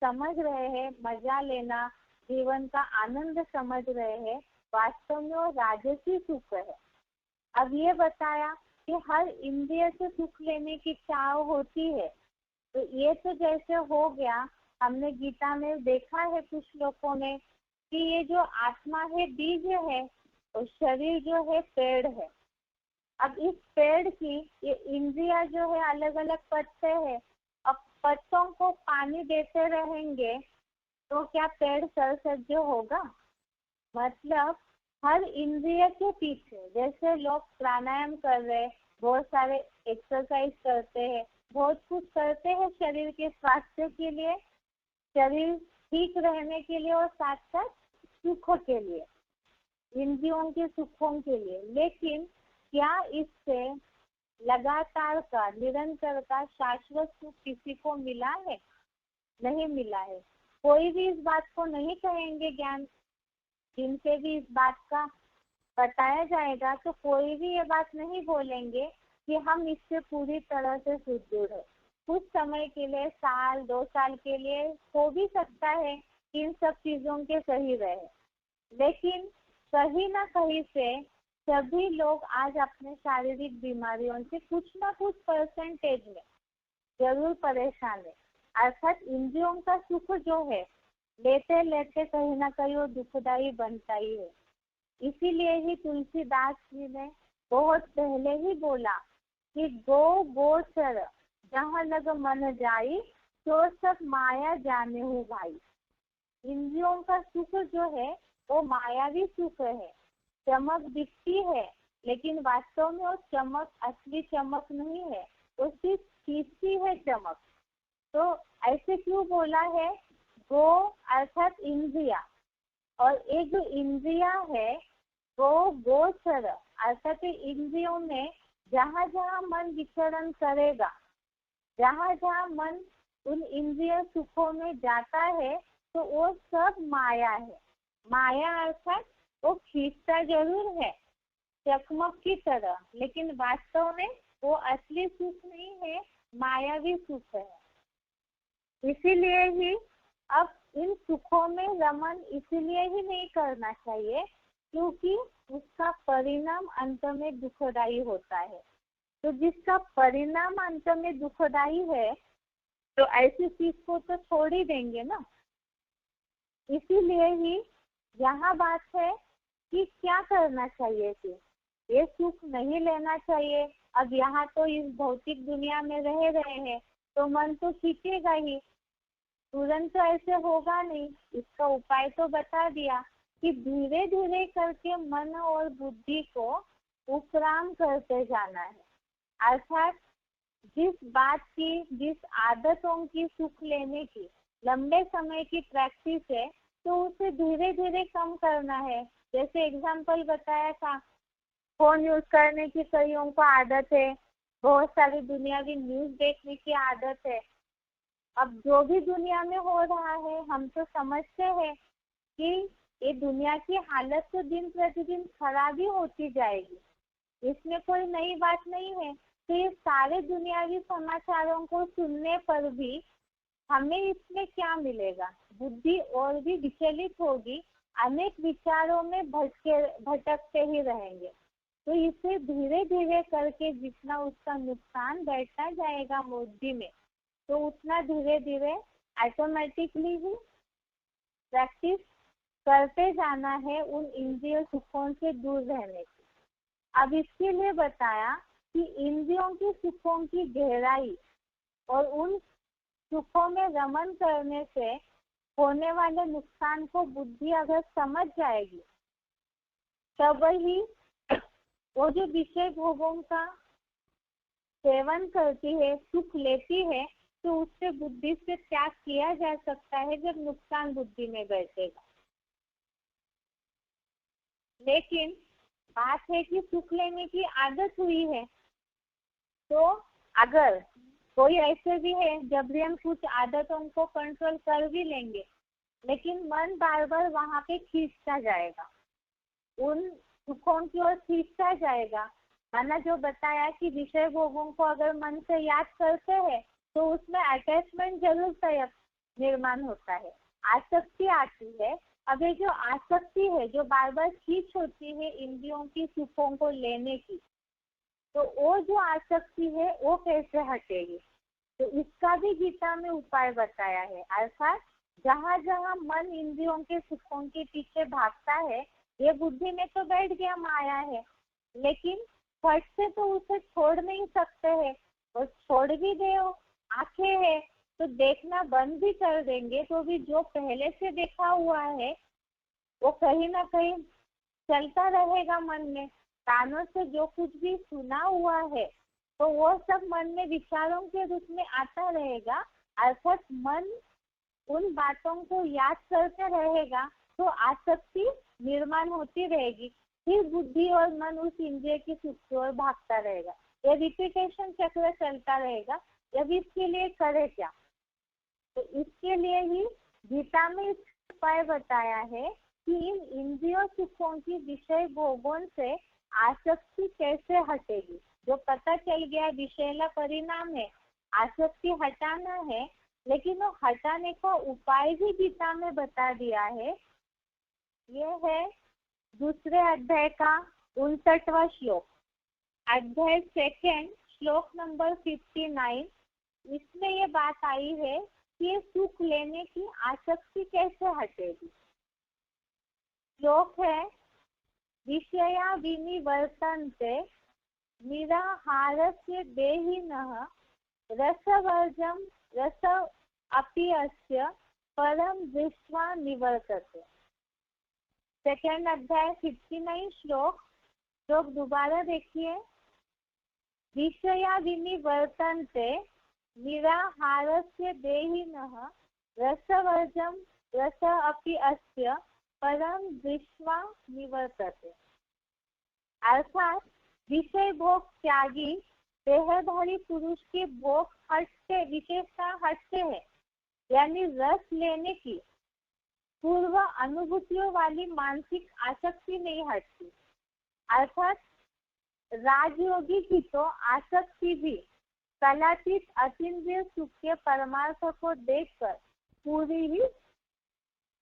समझ रहे हैं, मजा लेना, जीवन का आनंद समझ रहे हैं। वास्तव में वो राजसी सुख है। अब ये बताया कि हर इंद्रिय से सुख लेने की चाह होती है, तो ये तो जैसे हो गया, हमने गीता में देखा है कुछ लोगों ने कि ये जो आत्मा है बीज है और शरीर जो है पेड़ है। अब इस पेड़ की ये इंद्रिया जो है अलग अलग पत्ते हैं। अब पत्तों को पानी देते रहेंगे तो क्या पेड़ सरसज्ज होगा? मतलब हर इंद्रिय के पीछे, जैसे लोग प्राणायाम कर रहे, बहुत सारे एक्सरसाइज करते हैं, बहुत कुछ करते हैं शरीर के स्वास्थ्य के लिए, शरीर ठीक रहने के लिए और साथ साथ सुख के लिए, इंद्रियों के सुखों के लिए। लेकिन क्या इससे लगातार का, निरंतर का शाश्वत सुख किसी को मिला है? नहीं मिला है। कोई भी इस बात को नहीं कहेंगे ज्ञान जिनसे भी इस बात का बताया जाएगा तो कोई भी ये बात नहीं बोलेंगे कि हम इससे पूरी तरह से सुदृढ़ है। कुछ समय के लिए, साल 2 साल के लिए हो भी सकता है कि इन सब चीजों के सही रहे, लेकिन कहीं ना कहीं से सभी लोग आज अपने शारीरिक बीमारियों से कुछ ना कुछ परसेंटेज में जरूर परेशान है। अर्थात इंद्रियों का सुख जो है लेते लेते कहीं ना कहीं वो दुखदायी बनता ही है। इसीलिए ही तुलसीदास जी ने बहुत पहले ही बोला कि गो गोचर जहाँ लग मन जाई तो सब माया जाने हो भाई। इंद्रियों का सुख जो है वो मायावी सुख है। चमक दिखती है लेकिन वास्तव में वो चमक असली चमक नहीं है, वो सिर्फ दिखती है चमक। तो ऐसे क्यों बोला है? गो अर्थात इंद्रिया, और एक जो इंद्रिया है वो गोचर अर्थात इंद्रियों में जहाँ जहाँ मन विचरण करेगा, जहाँ जहाँ मन उन इंद्रिय सुखों में जाता है तो वो सब माया है। माया अर्थात वो खींचता जरूर है चकमक की तरह, लेकिन वास्तव में वो असली सुख नहीं है, मायावी सुख है। इसीलिए ही अब इन सुखों में रमन इसीलिए ही नहीं करना चाहिए क्योंकि उसका परिणाम अंत में दुखदायी होता है। तो जिसका परिणाम अंत में दुखदायी है तो ऐसी चीज को तो छोड़ ही देंगे ना। इसीलिए ही यहाँ बात है कि क्या करना चाहिए कि ये सुख नहीं लेना चाहिए। अब यहाँ तो इस भौतिक दुनिया में रह रहे हैं तो मन तो खींचेगा ही, तुरंत तो ऐसे होगा नहीं। इसका उपाय तो बता दिया कि धीरे धीरे करके मन और बुद्धि को उपराम करते जाना है। अर्थात जिस बात की, जिस आदतों की सुख लेने की लंबे समय की प्रैक्टिस है तो उसे धीरे धीरे कम करना है। जैसे एग्जाम्पल बताया था, फोन यूज करने की कईयों को आदत है, बहुत सारी दुनियावी न्यूज देखने की आदत है। अब जो भी दुनिया में हो रहा है हम तो समझते हैं कि ये दुनिया की हालत तो दिन प्रतिदिन खराब ही होती जाएगी, इसमें कोई नई बात नहीं है। तो ये सारे दुनियावी समाचारों को सुनने पर भी हमें इसमें क्या मिलेगा? बुद्धि और भी विचलित होगी, अनेक विचारों में भटकते ही रहेंगे। तो इसे धीरे धीरे करके जितना उसका नुकसान बैठता जाएगा बुद्धि में तो उतना धीरे धीरे ऑटोमेटिकली ही प्रैक्टिस करते जाना है उन इंद्रिय सुखों से दूर रहने की। अब इसके लिए बताया कि इंद्रियों के सुखों की गहराई और उन सुखों में रमन करने से होने वाले नुकसान को बुद्धि अगर समझ जाएगी तब ही वो जो विषय भोगों का सेवन करती है, सुख लेती है, तो उससे बुद्धि से त्याग किया जा सकता है जब नुकसान बुद्धि में बैठेगा। लेकिन बात है कि सुख लेने की आदत हुई है तो अगर कोई ऐसे भी है जब हम कुछ आदतों को कंट्रोल कर भी लेंगे लेकिन मन बार बार वहां पे खींचता जाएगा, उन सुखों की ओर खींचता जाएगा। मैंने जो बताया कि विषय भोगों को अगर मन से याद करते हैं तो उसमें अटैचमेंट जरूर निर्माण होता है, आसक्ति आती है। अब ये जो आसक्ति है जो बार बार खींच होती है इंद्रियों की सुखों को लेने की, तो वो जो आसक्ति है वो कैसे हटेगी? तो इसका भी गीता में उपाय बताया है। अर्थात जहाँ जहाँ मन इंद्रियों के सुखों के पीछे भागता है ये बुद्धि में तो बैठ गया माया है, लेकिन फट से तो उसे छोड़ नहीं सकते हैं। और छोड़ भी दे, आंखें है तो देखना बंद भी कर देंगे तो भी जो पहले से देखा हुआ है वो कहीं ना कहीं चलता रहेगा मन में। कानों से जो कुछ भी सुना हुआ है तो वो सब मन में विचारों के रूप में आता रहेगा। अर्थात मन उन बातों को याद करते रहेगा तो आसक्ति निर्माण होती रहेगी, फिर बुद्धि और मन उस इंद्रिय की सुख की ओर भागता रहेगा। ये रिपीटेशन चक्र चलता रहेगा। अब इसके लिए करे क्या? तो इसके लिए ही गीता में उपाय बताया है कि इन इंद्रियों सुखों की विषय भोगों से आसक्ति कैसे हटेगी। जो पता चल गया विषयला परिणाम है, आसक्ति हटाना है, लेकिन वो हटाने का उपाय भी गीता में बता दिया है। ये है दूसरे अध्याय का 59वां श्लोक, अध्याय 2 श्लोक नंबर 59। इसमें ये बात आई है कि ये सुख लेने की आसक्ति कैसे हटेगी। श्लोक है, विषया विनिवर्तन्ते निराहारस्य देहिनः रसवर्जं रस अपि अस्य परम दृष्ट्वा निवर्तते। सेकंड अध्याय 59 श्लोक दोबारा देखिए। विषया विनिवर्तन्ते निराहारस्य देहिनः रसवर्जं रस अपि अस्य परम दृष्ट्वा निवर्तते। अर्थात विषय भोग त्यागी देहधारी पुरुष के भोग हटते, विशेषता हटते हैं, यानी रस लेने की पूर्व अनुभूतियों वाली मानसिक आसक्ति नहीं हटती। अर्थात राजयोगी की तो आसक्ति भी कलातीत अतीन्द्रिय सुख के परमार्थ को देखकर पूरी ही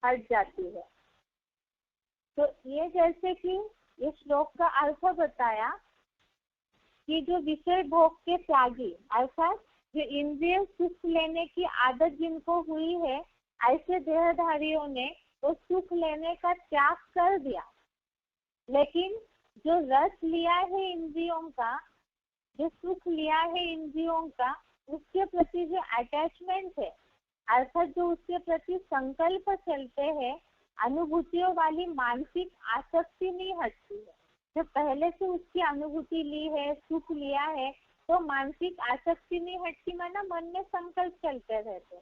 हट जाती है। तो ये जैसे कि ये श्लोक का अर्थ बताया कि जो विषय भोग के त्यागी, अर्थात जो इंद्रिय सुख लेने की आदत जिनको हुई है, ऐसे देहधारियों ने वो सुख लेने का त्याग कर दिया। लेकिन जो रस लिया है इंद्रियों का, जो सुख लिया है इंद्रियों का, उसके प्रति जो अटैचमेंट है, अर्थात जो उसके प्रति संकल्प चलते हैं, अनुभूतियों वाली मानसिक आसक्ति नहीं हटती है। जो पहले से उसकी अनुभूति ली है, सुख लिया है, तो मानसिक आसक्ति नहीं हटती, माना मन में संकल्प चलते रहते।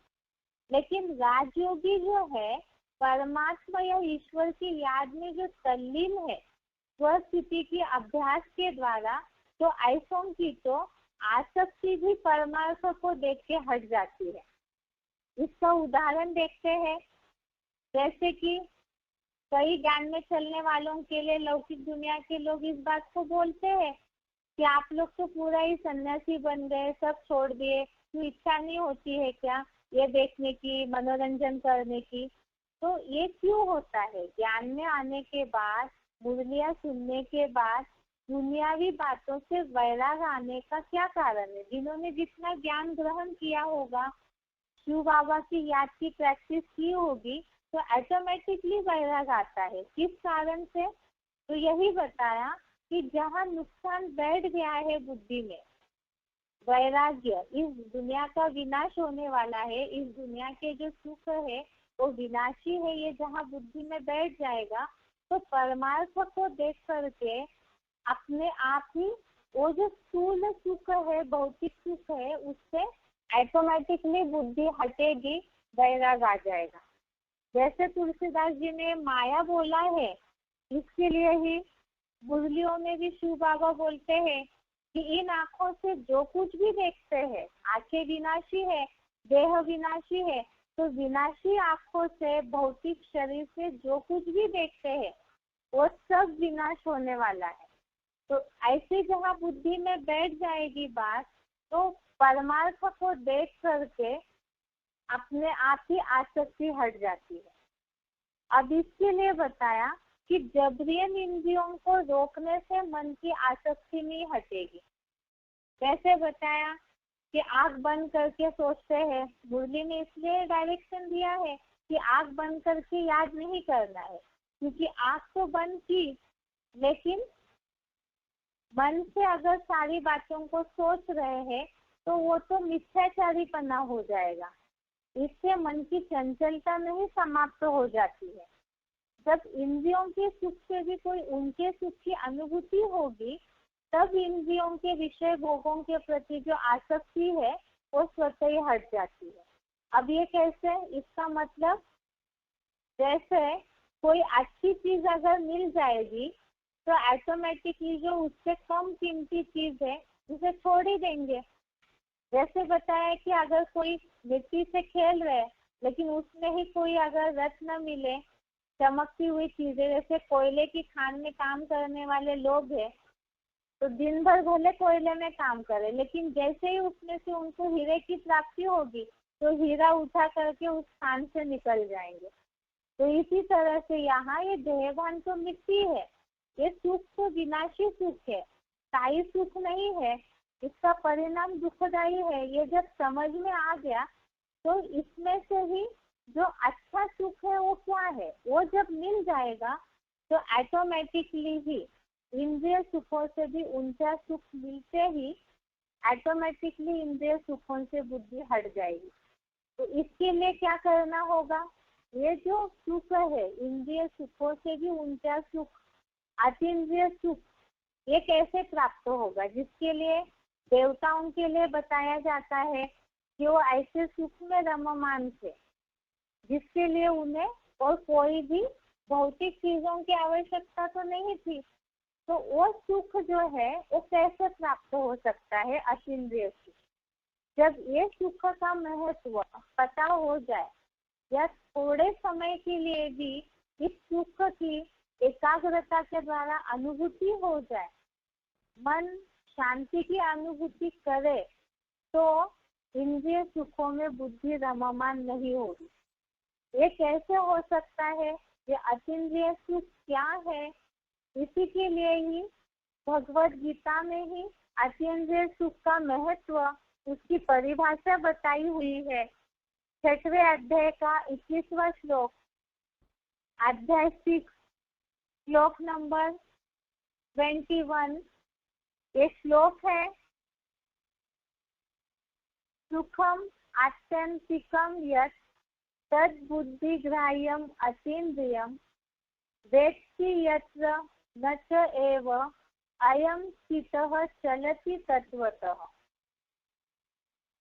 लेकिन राजयोगी जो है, परमात्मा या ईश्वर की याद में जो तल्लीन है स्वस्थिति की अभ्यास के द्वारा, तो ऐसों की तो आसक्ति भी परमार्थ को देख के हट जाती है। इसका उदाहरण देखते हैं। जैसे कि कई ज्ञान में चलने वालों के लिए लौकिक दुनिया के लोग इस बात को बोलते हैं कि आप लोग तो पूरा ही सन्यासी बन गए, सब छोड़ दिए, तो इच्छा नहीं होती है क्या ये देखने की, मनोरंजन करने की। तो ये क्यों होता है? ज्ञान में आने के बाद, मुरलियाँ सुनने के बाद दुनियावी बातों से वैराग आने का क्या कारण है? जिन्होंने जितना ज्ञान ग्रहण किया होगा, शिव बाबा की याद की प्रैक्टिस की होगी, तो ऑटोमेटिकली वैराग आता है। किस कारण से? तो यही बताया कि जहाँ नुकसान बैठ गया है बुद्धि में, वैराग्य, इस दुनिया का विनाश होने वाला है, इस दुनिया के जो सुख है वो विनाशी है, ये जहाँ बुद्धि में बैठ जाएगा, तो परमार्थ को देख करके अपने आप ही वो जो स्थूल सुख है, भौतिक सुख है, उससे ऑटोमेटिकली बुद्धि हटेगी, वैराग आ जाएगा। जैसे तुलसीदास जी ने माया बोला है, इसके लिए ही मुरलियों में भी शिव बाबा बोलते हैं कि इन आँखों से जो कुछ भी देखते हैं, आंखें विनाशी है, देह विनाशी है, तो विनाशी आँखों से, भौतिक शरीर से जो कुछ भी देखते हैं वो सब विनाश होने वाला है। तो ऐसे जहाँ बुद्धि में बैठ जाएगी बात, तो परमार्थ को देख करके अपने आप ही आसक्ति हट जाती है। अब इसके लिए बताया कि जबरियन इंद्रियों को रोकने से मन की आसक्ति नहीं हटेगी। कैसे बताया कि आंख बंद करके सोचते हैं, मुरली ने इसलिए डायरेक्शन दिया है कि आंख बंद करके याद नहीं करना है, क्योंकि आंख तो बंद की, लेकिन मन से अगर सारी बातों को सोच रहे हैं तो वो तो मिथ्याचारीपना हो जाएगा। इससे मन की चंचलता नहीं समाप्त हो जाती है। जब इंद्रियों के सुख से भी कोई उनके सुख की अनुभूति होगी, तब इंद्रियों के विषय भोगों के प्रति जो आसक्ति है वो स्वतः ही हट जाती है। अब ये कैसे? इसका मतलब जैसे कोई अच्छी चीज अगर मिल जाएगी तो ऑटोमेटिकली जो उससे कम कीमती चीज है उसे छोड़ ही देंगे। जैसे बताया कि अगर कोई मिट्टी से खेल रहे लेकिन उसमें ही कोई अगर रत्न मिले चमकती हुई चीजें, जैसे कोयले की खान में काम करने वाले लोग हैं तो दिन भर भले कोयले में काम करे, लेकिन जैसे ही उसमें से उनको हीरे की प्राप्ति होगी तो हीरा उठा करके उस खान से निकल जाएंगे। तो इसी तरह से यहाँ ये देहभान तो मिट्टी है, ये सुख तो विनाशी सुख है, स्थायी सुख नहीं है, इसका परिणाम दुखदायी है। ये जब समझ में आ गया तो इसमें से ही जो अच्छा सुख है वो क्या है, वो जब मिल जाएगा तो ऑटोमेटिकली ही इंद्रिय सुखों से भी ऊंचा सुख मिलते ही ऑटोमेटिकली इंद्रिय सुखों से बुद्धि हट जाएगी। तो इसके लिए क्या करना होगा, ये जो सुख है इंद्रिय सुखों से भी ऊंचा सुख, अतीन्द्रिय सुख, ये कैसे प्राप्त होगा, जिसके लिए देवताओं के लिए बताया जाता है कि वो ऐसे सुख में रममान थे जिसके लिए उन्हें और कोई भी भौतिक चीजों की आवश्यकता तो नहीं थी। तो वो सुख जो है वो कैसे प्राप्त हो सकता है, अतीन्द्रिय सुख। जब ये सुख का महत्व पता हो जाए या थोड़े समय के लिए भी इस सुख की एकाग्रता के द्वारा अनुभूति हो जाए, मन शांति की अनुभूति करे, तो इंद्रिय सुखों में बुद्धि रममान नहीं होगी। ये कैसे हो सकता है, ये अतीन्द्रिय सुख क्या है, इसी के लिए ही भगवद गीता में ही अतीन्द्रिय सुख का महत्व, उसकी परिभाषा बताई हुई है। 6वें अध्याय का 21वां श्लोक, अध्याय 6 श्लोक नंबर 21, ये श्लोक है, सुखम आत्यंतिकम यत् तद बुद्धि ग्राह्यम अतीन्द्रियम वेत्ति यत्र न च एव अयम स्थितः चलति तत्वतः।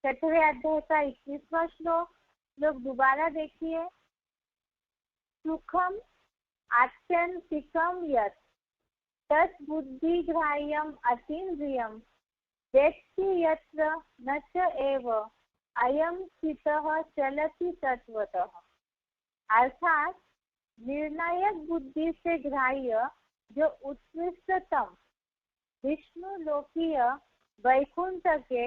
6वें अध्याय का 21वां श्लोक, लोग दोबारा देखिए। सुखम आत्यंतिकम यत् तत् बुद्धि ग्राह्यम अतीन्द्रियम वेत्ति यत्र न च एव अयम स्थितः चलति तत्वतः। अर्थात निर्णायक बुद्धि से ग्राह्य जो उत्कृष्टतम विष्णु लोकीय वैकुंठ के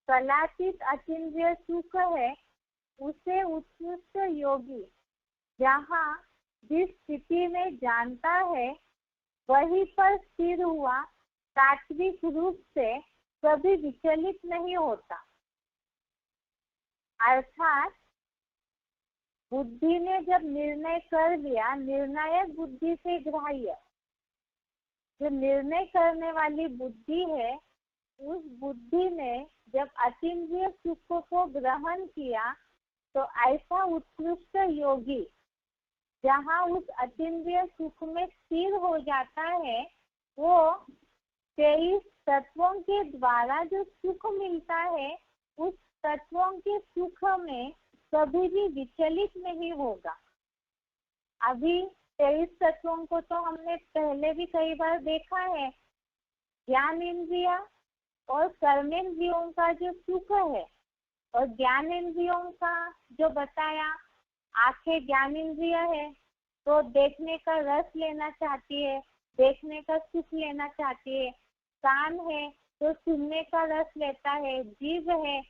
कलातीत अतीन्द्रिय सुख है, उसे उत्कृष्ट योगी जहाँ जिस स्थिति में जानता है वहीं पर स्थिर हुआ तात्विक रूप से कभी विचलित नहीं होता। अर्थात बुद्धि ने जब निर्णय कर लिया, निर्णायक बुद्धि से ग्राह्य, जो निर्णय करने वाली बुद्धि है, उस बुद्धि ने जब अतीन्द्रिय सुख को ग्रहण किया तो ऐसा उत्कृष्ट योगी जहाँ उस अतीन्द्रिय सुख में स्थिर हो जाता है, वो 23 तत्वों के द्वारा जो सुख मिलता है उस तत्वों के सुख में कभी भी विचलित नहीं होगा। अभी 23 तत्वों को तो हमने पहले भी कई बार देखा है। ज्ञान इंद्रिया और कर्मेंद्रियों का जो सुख है, और ज्ञान इंद्रियों का जो बताया, आंखें ज्ञान इंद्रिय है तो देखने का रस लेना चाहती है, देखने का सुख लेना चाहती है। कान है तो सुनने का रस लेता है, जीभ है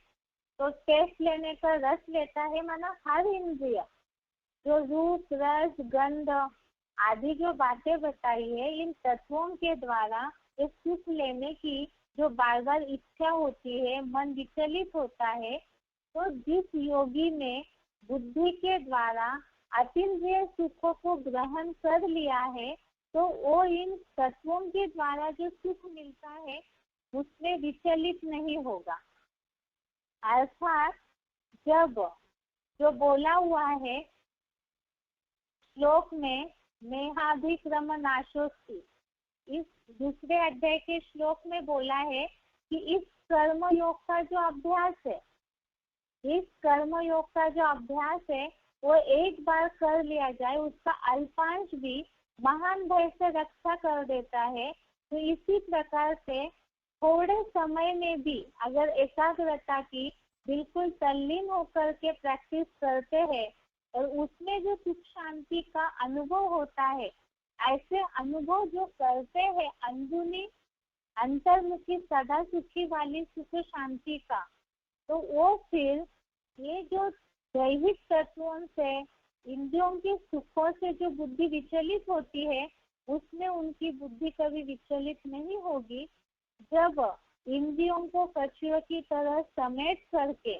तो टेस्ट लेने का रस लेता है। माना हर इंद्रिय जो रूप रस गंध आदि जो बातें बताई है, इन तत्वों के द्वारा इस सुख लेने की जो बार बार इच्छा होती है, मन विचलित होता है, तो जिस योगी ने बुद्धि के द्वारा अतीन्द्रिय सुखों को ग्रहण कर लिया है, तो वो इन तत्वों के द्वारा जो सुख मिलता है उसमें विचलित नहीं होगा। अर्थात जब जो बोला हुआ है श्लोक में नेहाभिक्रम नाशोस्ति, इस दूसरे अध्याय के श्लोक में बोला है कि इस कर्म योग का जो अभ्यास है, इस कर्म योग का जो अभ्यास है वो एक बार कर लिया जाए, उसका अल्पांश भी महान भय से रक्षा कर देता है। तो इसी प्रकार से थोड़े समय में भी अगर एकाग्रता की बिल्कुल तल्लीन होकर के प्रैक्टिस करते हैं और उसमें जो सुख शांति का अनुभव होता है, ऐसे अनुभव जो करते हैं अंदरूनी अंतर्मुखी सदा सुखी वाली सुख शांति का, तो वो फिर ये जो दैहिक तत्वों से इंद्रियों के सुखों से जो बुद्धि विचलित होती है, उसमें उनकी बुद्धि कभी विचलित नहीं होगी। जब इंद्रियों को कछुए की तरह समेट करके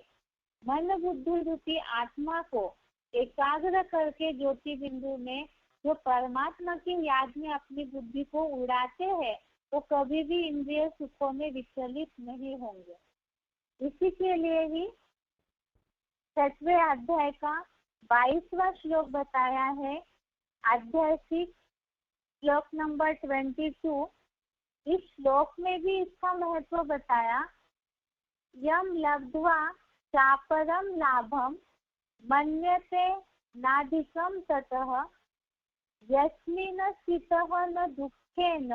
मन बुद्धि रूपी आत्मा को एकाग्र करके ज्योति बिंदु में जो परमात्मा की याद में अपनी बुद्धि को उड़ाते हैं, वो कभी भी इंद्रिय सुखों में विचलित नहीं होंगे। इसी के लिए ही 6वें अध्याय का 22वां श्लोक बताया है, अध्याय 6 श्लोक नंबर 22। इस श्लोक में भी इसका महत्व बताया। यम लब्ध्वा चापरम लाभम मन्यते नाधिकम ततः यस्मिन् स्थितः न दुःखेन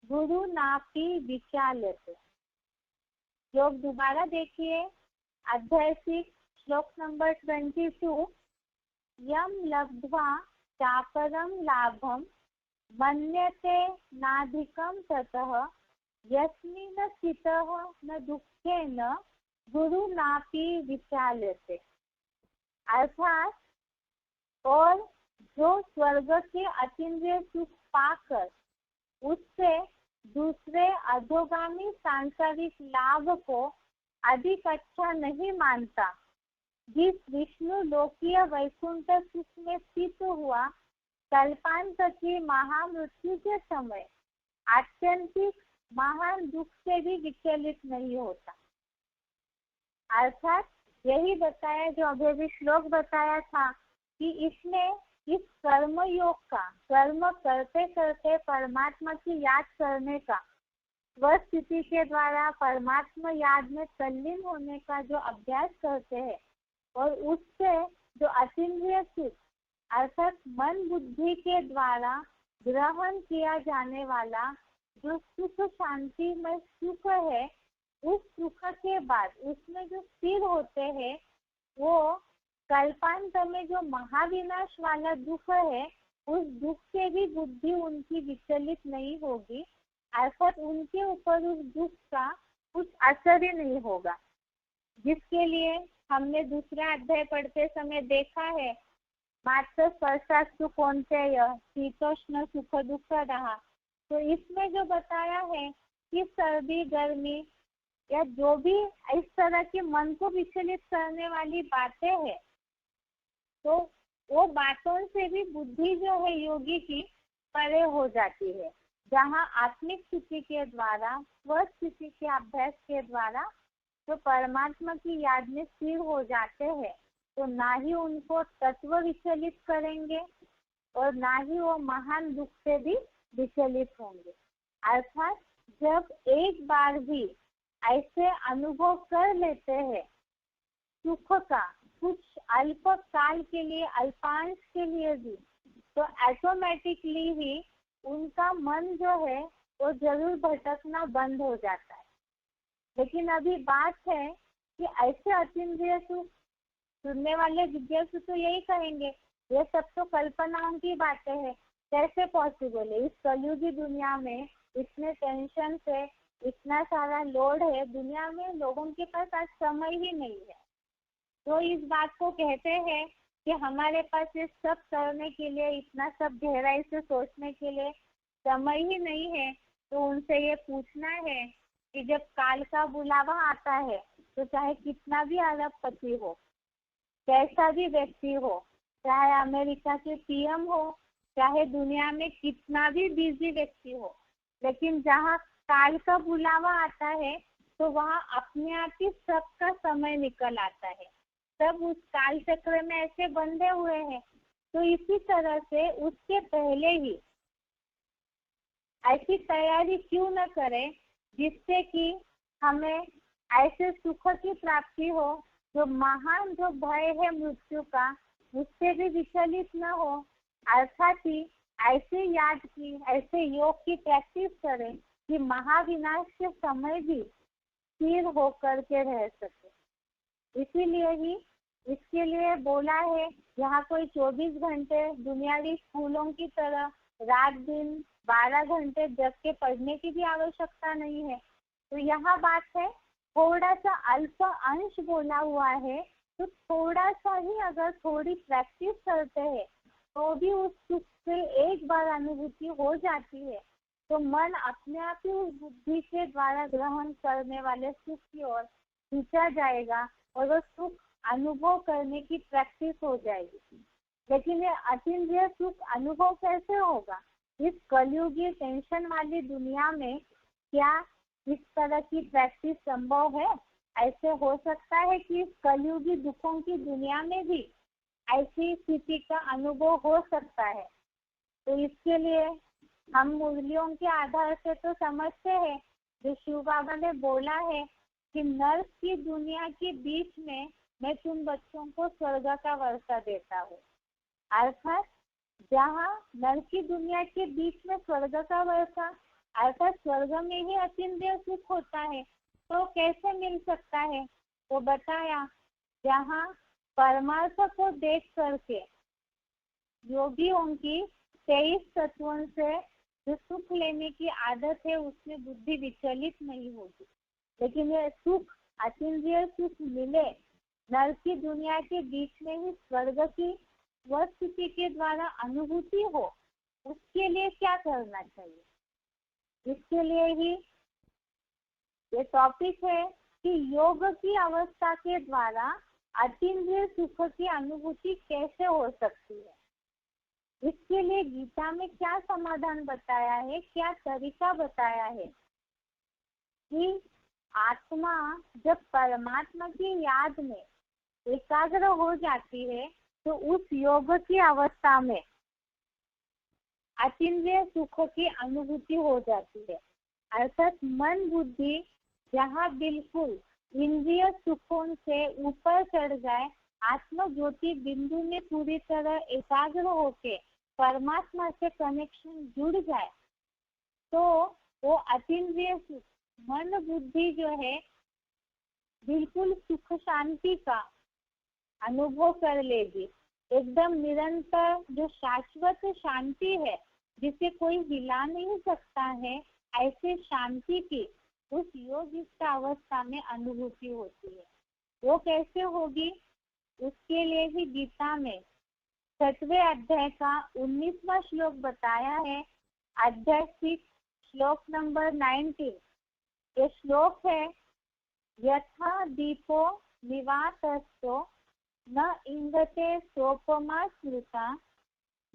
गुरु नापि विचाल्यते। श्लोक दोबारा देखिए, अध्याय 6 श्लोक नंबर 22। यम लब्ध्वा चापरम लाभम मन्यते नाधिकम ततः यस्मिन् स्थितः न दुःखेन गुरु नापि विचाल्यते। अर्थात, और जो स्वर्ग के अतीन्द्रिय सुख पाकर उससे दूसरे अधोगामी सांसारिक लाभ को अधिक अच्छा नहीं मानता, जिस विष्णु लोकीय वैकुंठ सुख में स्थित हुआ कल्पांत की महामृत्यु के समय आत्यंतिक महान दुख से भी विचलित नहीं होता। अर्थात यही बताया जो अभी श्लोक बताया था कि इसमें इस कर्म योग का, कर्म करते करते परमात्मा की याद करने का, स्वस्थिति के द्वारा परमात्मा याद में तल्लीन होने का जो अभ्यास करते हैं, और उससे जो अतीन्द्रिय सुख अर्थात मन बुद्धि के द्वारा ग्रहण किया जाने वाला जो सुख शांति में सुख है, उस सुख के बाद उसमें जो स्थिर होते हैं, वो कल्पांत में जो महाविनाश वाला दुख है, उस दुख से भी बुद्धि उनकी विचलित नहीं होगी। अर्थात उनके ऊपर उस दुख का कुछ असर ही नहीं होगा, जिसके लिए हमने दूसरा अध्याय पढ़ते समय देखा है, मात्र स्पर्शास्तु कौन्तेय शीतोष्ण सुख दुख रहा। तो इसमें जो बताया है कि सर्दी गर्मी या जो भी इस तरह के मन को विचलित करने वाली बातें हैं, तो वो बातों से भी बुद्धि जो है योगी की परे हो जाती है। जहाँ आत्मिक स्थिति के द्वारा, स्वस्थिति के अभ्यास के द्वारा जो परमात्मा की याद में स्थिर हो जाते हैं, तो ना ही उनको तत्व विचलित करेंगे और ना ही वो महान दुख से भी विचलित होंगे। अर्थात जब एक बार भी ऐसे अनुभव कर लेते हैं सुख का, कुछ अल्प काल के लिए, अल्पांश के लिए भी, तो ऑटोमेटिकली ही उनका मन जो है वो जरूर भटकना बंद हो जाता है। लेकिन अभी बात है कि ऐसे अतीन्द्रिय सुख, सुनने वाले जिज्ञासु तो यही कहेंगे ये सब तो कल्पनाओं की बातें हैं, कैसे पॉसिबल है? इस कलयुगी दुनिया में इतने टेंशन से, इतना सारा लोड है दुनिया में, लोगों के पास आज समय ही नहीं है। तो इस बात को कहते हैं कि हमारे पास ये सब करने के लिए, इतना सब गहराई से सोचने के लिए समय ही नहीं है। तो उनसे ये पूछना है कि जब काल का बुलावा आता है, तो चाहे कितना भी अरबपति हो, कैसा भी व्यक्ति हो, चाहे अमेरिका के पीएम हो, चाहे दुनिया में कितना भी बिजी व्यक्ति हो, लेकिन जहाँ काल का बुलावा आता है, तो वहाँ अपने आप ही सबका समय निकल आता है। सब उस काल चक्र में ऐसे बंधे हुए हैं। तो इसी तरह से उसके पहले ही ऐसी तैयारी क्यों न करें जिससे कि हमें ऐसे सुख की प्राप्ति हो, जो महान जो भय है मृत्यु का, उससे भी विचलित न हो। अर्थात ही ऐसे याद की, ऐसे योग की प्रैक्टिस करें कि महाविनाश के समय भी स्थिर होकर के रह सके। इसीलिए ही इसके लिए बोला है यहाँ कोई 24 घंटे दुनियावी स्कूलों की तरह रात दिन 12 घंटे जग के पढ़ने की भी आवश्यकता नहीं है। तो यहाँ बात है थोड़ा सा अल्प अंश बोला हुआ है, तो थोड़ा सा ही अगर थोड़ी प्रैक्टिस करते हैं तो भी उस सुख से एक बार अनुभूति हो जाती है, तो मन अपने आप ही उस बुद्धि के द्वारा ग्रहण करने वाले सुख की ओर खींचा जाएगा और वो सुख अनुभव करने की प्रैक्टिस हो जाएगी। लेकिन ये अतीन्द्रिय सुख अनुभव कैसे होगा? इस कलयुगी टेंशन वाली दुनिया में क्या इस तरह की प्रैक्टिस संभव है? ऐसे हो सकता है कि इस कलयुगी दुखों की दुनिया में भी ऐसी स्थिति का अनुभव हो सकता है। तो इसके लिए हम मुरलियों के आधार से तो समझते हैं, जो शिव बाबा ने बोला है कि नर्क की दुनिया के बीच में मैं तुम बच्चों को स्वर्ग का वर्षा देता हूँ। अर्थात जहाँ नर्क की दुनिया के बीच में स्वर्ग का वर्षा, अर्थात स्वर्ग में ही अतीन्द्रिय सुख होता है, तो कैसे मिल सकता है? वो बताया जहाँ परमार्थ को देख करके योगियों की 23 तत्वों से जो सुख लेने की आदत है उसमें बुद्धि विचलित नहीं होगी। लेकिन ये सुख अतीन्द्रिय सुख मिले नर्क की दुनिया के बीच में ही स्वर्ग की वह स्थिति के द्वारा अनुभूति हो, उसके लिए क्या करना चाहिए? इसके लिए ही ये टॉपिक है कि योग की अवस्था के द्वारा अतीन्द्रिय सुख की अनुभूति कैसे हो सकती है। इसके लिए गीता में क्या समाधान बताया है, क्या तरीका बताया है कि आत्मा जब परमात्मा की याद में एकाग्र हो जाती है तो उस योग की अवस्था में अतीन्द्रिय सुख की अनुभूति हो जाती है। अर्थात मन बुद्धि जहाँ बिल्कुल इंद्रिय सुखों से ऊपर चढ़ जाए, आत्म ज्योति बिंदु में पूरी तरह एकाग्र होके परमात्मा से कनेक्शन जुड़ जाए, तो वो अतीन्द्रिय सुख मन बुद्धि जो है बिल्कुल सुख शांति का अनुभव कर लेगी। एकदम निरंतर जो शाश्वत शांति है जिसे कोई हिला नहीं सकता है, ऐसे शांति की उस योगिक अवस्था में अनुभूति होती है। वो कैसे होगी? उसके लिए ही गीता में 6वें अध्याय का 19वां श्लोक बताया है। अध्याय 6 श्लोक नंबर 19। ये श्लोक है, यथा दीपो निवातस्थो न इंगते सोपमा स्मृता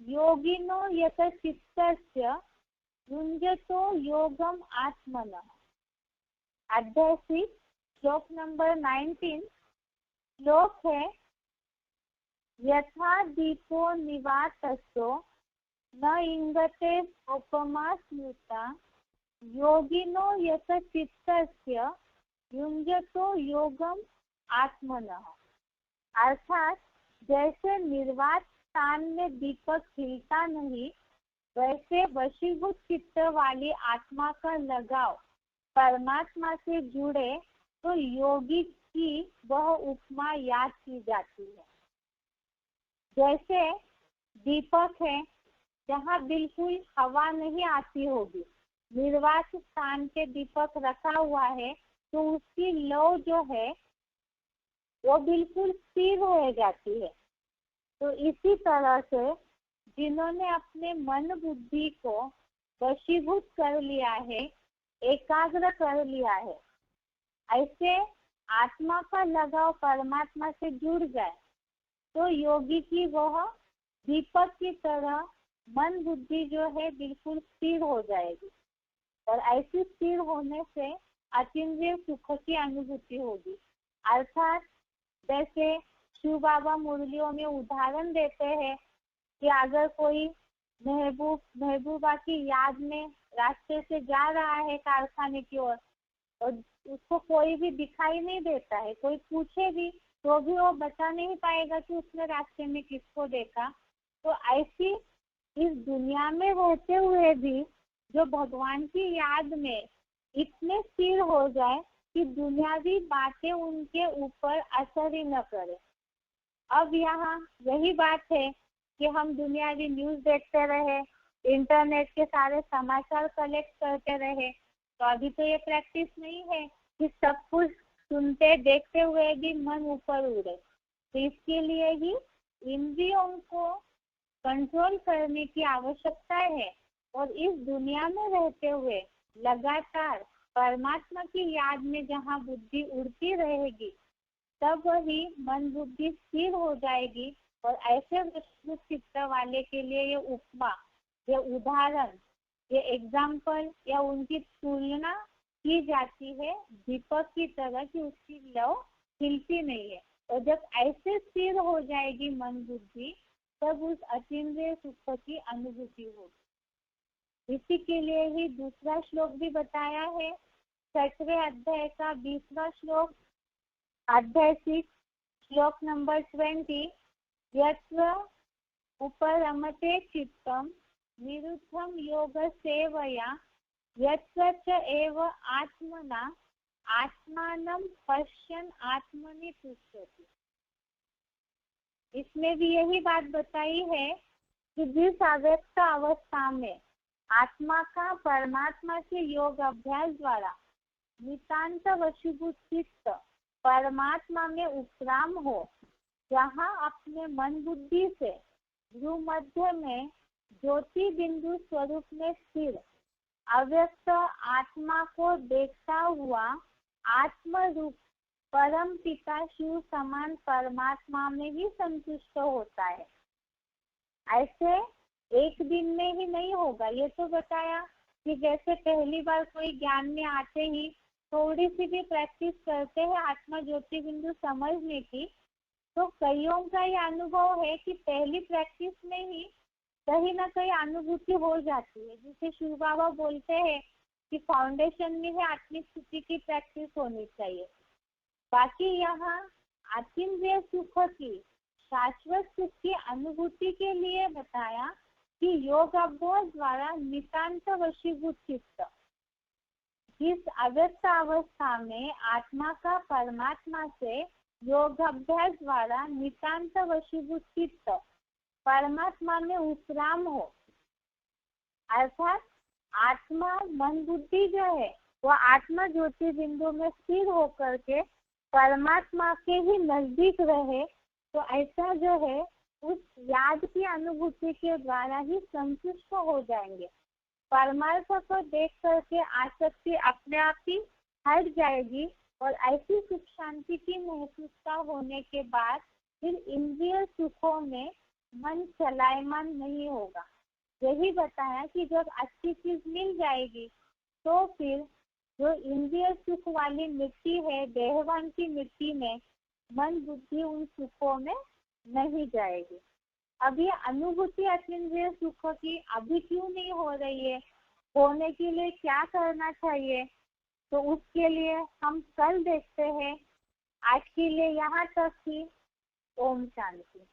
योगिनो यत चित्तस्य युञ्जतो योगम आत्मनः। अध्याय 6 श्लोक नंबर 19 श्लोक है, यथा दीपो निवातस्थो न इंगते सोपमा स्मृता योगिनो यत चित्तस्य युञ्जतो योगम आत्मनः। अर्थात जैसे निर्वात स्थान में दीपक खिलता नहीं, वैसे वशीभूत चित्त वाली आत्मा का लगाव परमात्मा से जुड़े तो योगी की वह उपमा याद की जाती है। जैसे दीपक है जहाँ बिल्कुल हवा नहीं आती होगी, निर्वात स्थान पे दीपक रखा हुआ है तो उसकी लौ जो है वो बिल्कुल स्थिर हो जाती है। तो इसी तरह से जिन्होंने अपने मन बुद्धि को वशीभूत कर लिया है, एकाग्र कर लिया है, ऐसे आत्मा का लगाव परमात्मा से जुड़ जाए तो योगी की वह दीपक की तरह मन बुद्धि जो है बिल्कुल स्थिर हो जाएगी और ऐसी स्थिर होने से अतीन्द्रिय सुख की अनुभूति होगी। अर्थात जैसे शिव बाबा मुरलियों में उदाहरण देते हैं कि अगर कोई महबूबा की याद में रास्ते से जा रहा है कारखाने की ओर और उसको कोई भी दिखाई नहीं देता है, कोई पूछे भी तो भी वो बता नहीं पाएगा कि उसने रास्ते में किसको देखा। तो ऐसी इस दुनिया में रहते हुए भी जो भगवान की याद में इतने स्थिर हो जाए कि दुनियावी बातें उनके ऊपर असर ही न करे, अब यहाँ यही बात है कि हम दुनियावी न्यूज देखते रहे, इंटरनेट के सारे समाचार कलेक्ट करते रहे, तो अभी तो ये प्रैक्टिस नहीं है कि सब कुछ सुनते देखते हुए भी मन ऊपर उड़े। तो इसके लिए ही इंद्रियों को कंट्रोल करने की आवश्यकता है और इस दुनिया में रहते हुए लगातार परमात्मा की याद में जहाँ बुद्धि उड़ती रहेगी तब वही मन बुद्धि स्थिर हो जाएगी। और ऐसे विस्तृत चित्त वाले के लिए ये उपमा, ये उदाहरण, ये एग्जाम्पल या उनकी तुलना की जाती है दीपक की तरह कि उसकी लौ हिलती नहीं है। और जब ऐसे स्थिर हो जाएगी मन बुद्धि तब उस अतीन्द्रिय सुख की अनुभूति होगी। इसी के लिए ही दूसरा श्लोक भी बताया है, 6वें अध्याय का 20वां श्लोक, अध्याय 6 श्लोक नंबर 20, यत्र उपरमते चित्तम निरुद्धम योग सेवया यत्र च एव आत्मना आत्मानं पश्यन् आत्मनि तुष्यति। इसमें भी यही बात बताई है कि जिस अव्यक्त अवस्था में आत्मा का परमात्मा के योग अभ्यास द्वारा नितांत वशीभूत चित्त परमात्मा में उपराम हो, जहाँ अपने मन बुद्धि से भ्रू मध्य में ज्योति बिंदु स्वरूप में स्थिर अव्यक्त आत्मा को देखता हुआ आत्म रूप परम पिता शिव समान परमात्मा में ही संतुष्ट होता है। ऐसे एक दिन में ही नहीं होगा। ये तो बताया कि जैसे पहली बार कोई ज्ञान में आते ही थोड़ी सी भी प्रैक्टिस करते हैं आत्मा ज्योति बिंदु समझने की, तो कईयों का ये अनुभव है कि पहली प्रैक्टिस में ही कहीं ना कहीं अनुभूति हो जाती है। जिसे शिव बाबा बोलते हैं कि फाउंडेशन में है आत्मिक स्थिति की प्रैक्टिस होनी चाहिए। बाकी यहाँ अतीन्द्रिय सुख की शाश्वत सुख की अनुभूति के लिए बताया कि योग अभ्यास द्वारा नितांत वशीभूत चित्त, जिस अव्यक्त अवस्था में आत्मा का परमात्मा से योग अभ्यास द्वारा नितांत वशीभूत चित्त परमात्मा में उपराम हो, अर्थात आत्मा मन बुद्धि जो है वो आत्मा ज्योति बिंदु में स्थिर होकर के परमात्मा के ही नजदीक रहे, तो ऐसा जो है उस याद की अनुभूति के द्वारा ही संतुष्ट हो जाएंगे। परमार्थ को देख करके आसक्ति अपने आप ही हट जाएगी और ऐसी सुख शांति की महसूसता होने के बाद फिर इंद्रिय सुखों में मन चलायमान नहीं होगा। यही बताया कि जब अच्छी चीज मिल जाएगी तो फिर जो इंद्रिय सुख वाली मिट्टी है, देहवान की मिट्टी में मन बुद्धि उन सुखों में नहीं जाएगी। अब ये अनुभूति अतीन्द्रिय सुख की अभी क्यों नहीं हो रही है, होने के लिए क्या करना चाहिए, तो उसके लिए हम कल देखते हैं। आज के लिए यहाँ तक ही। ओम शांति।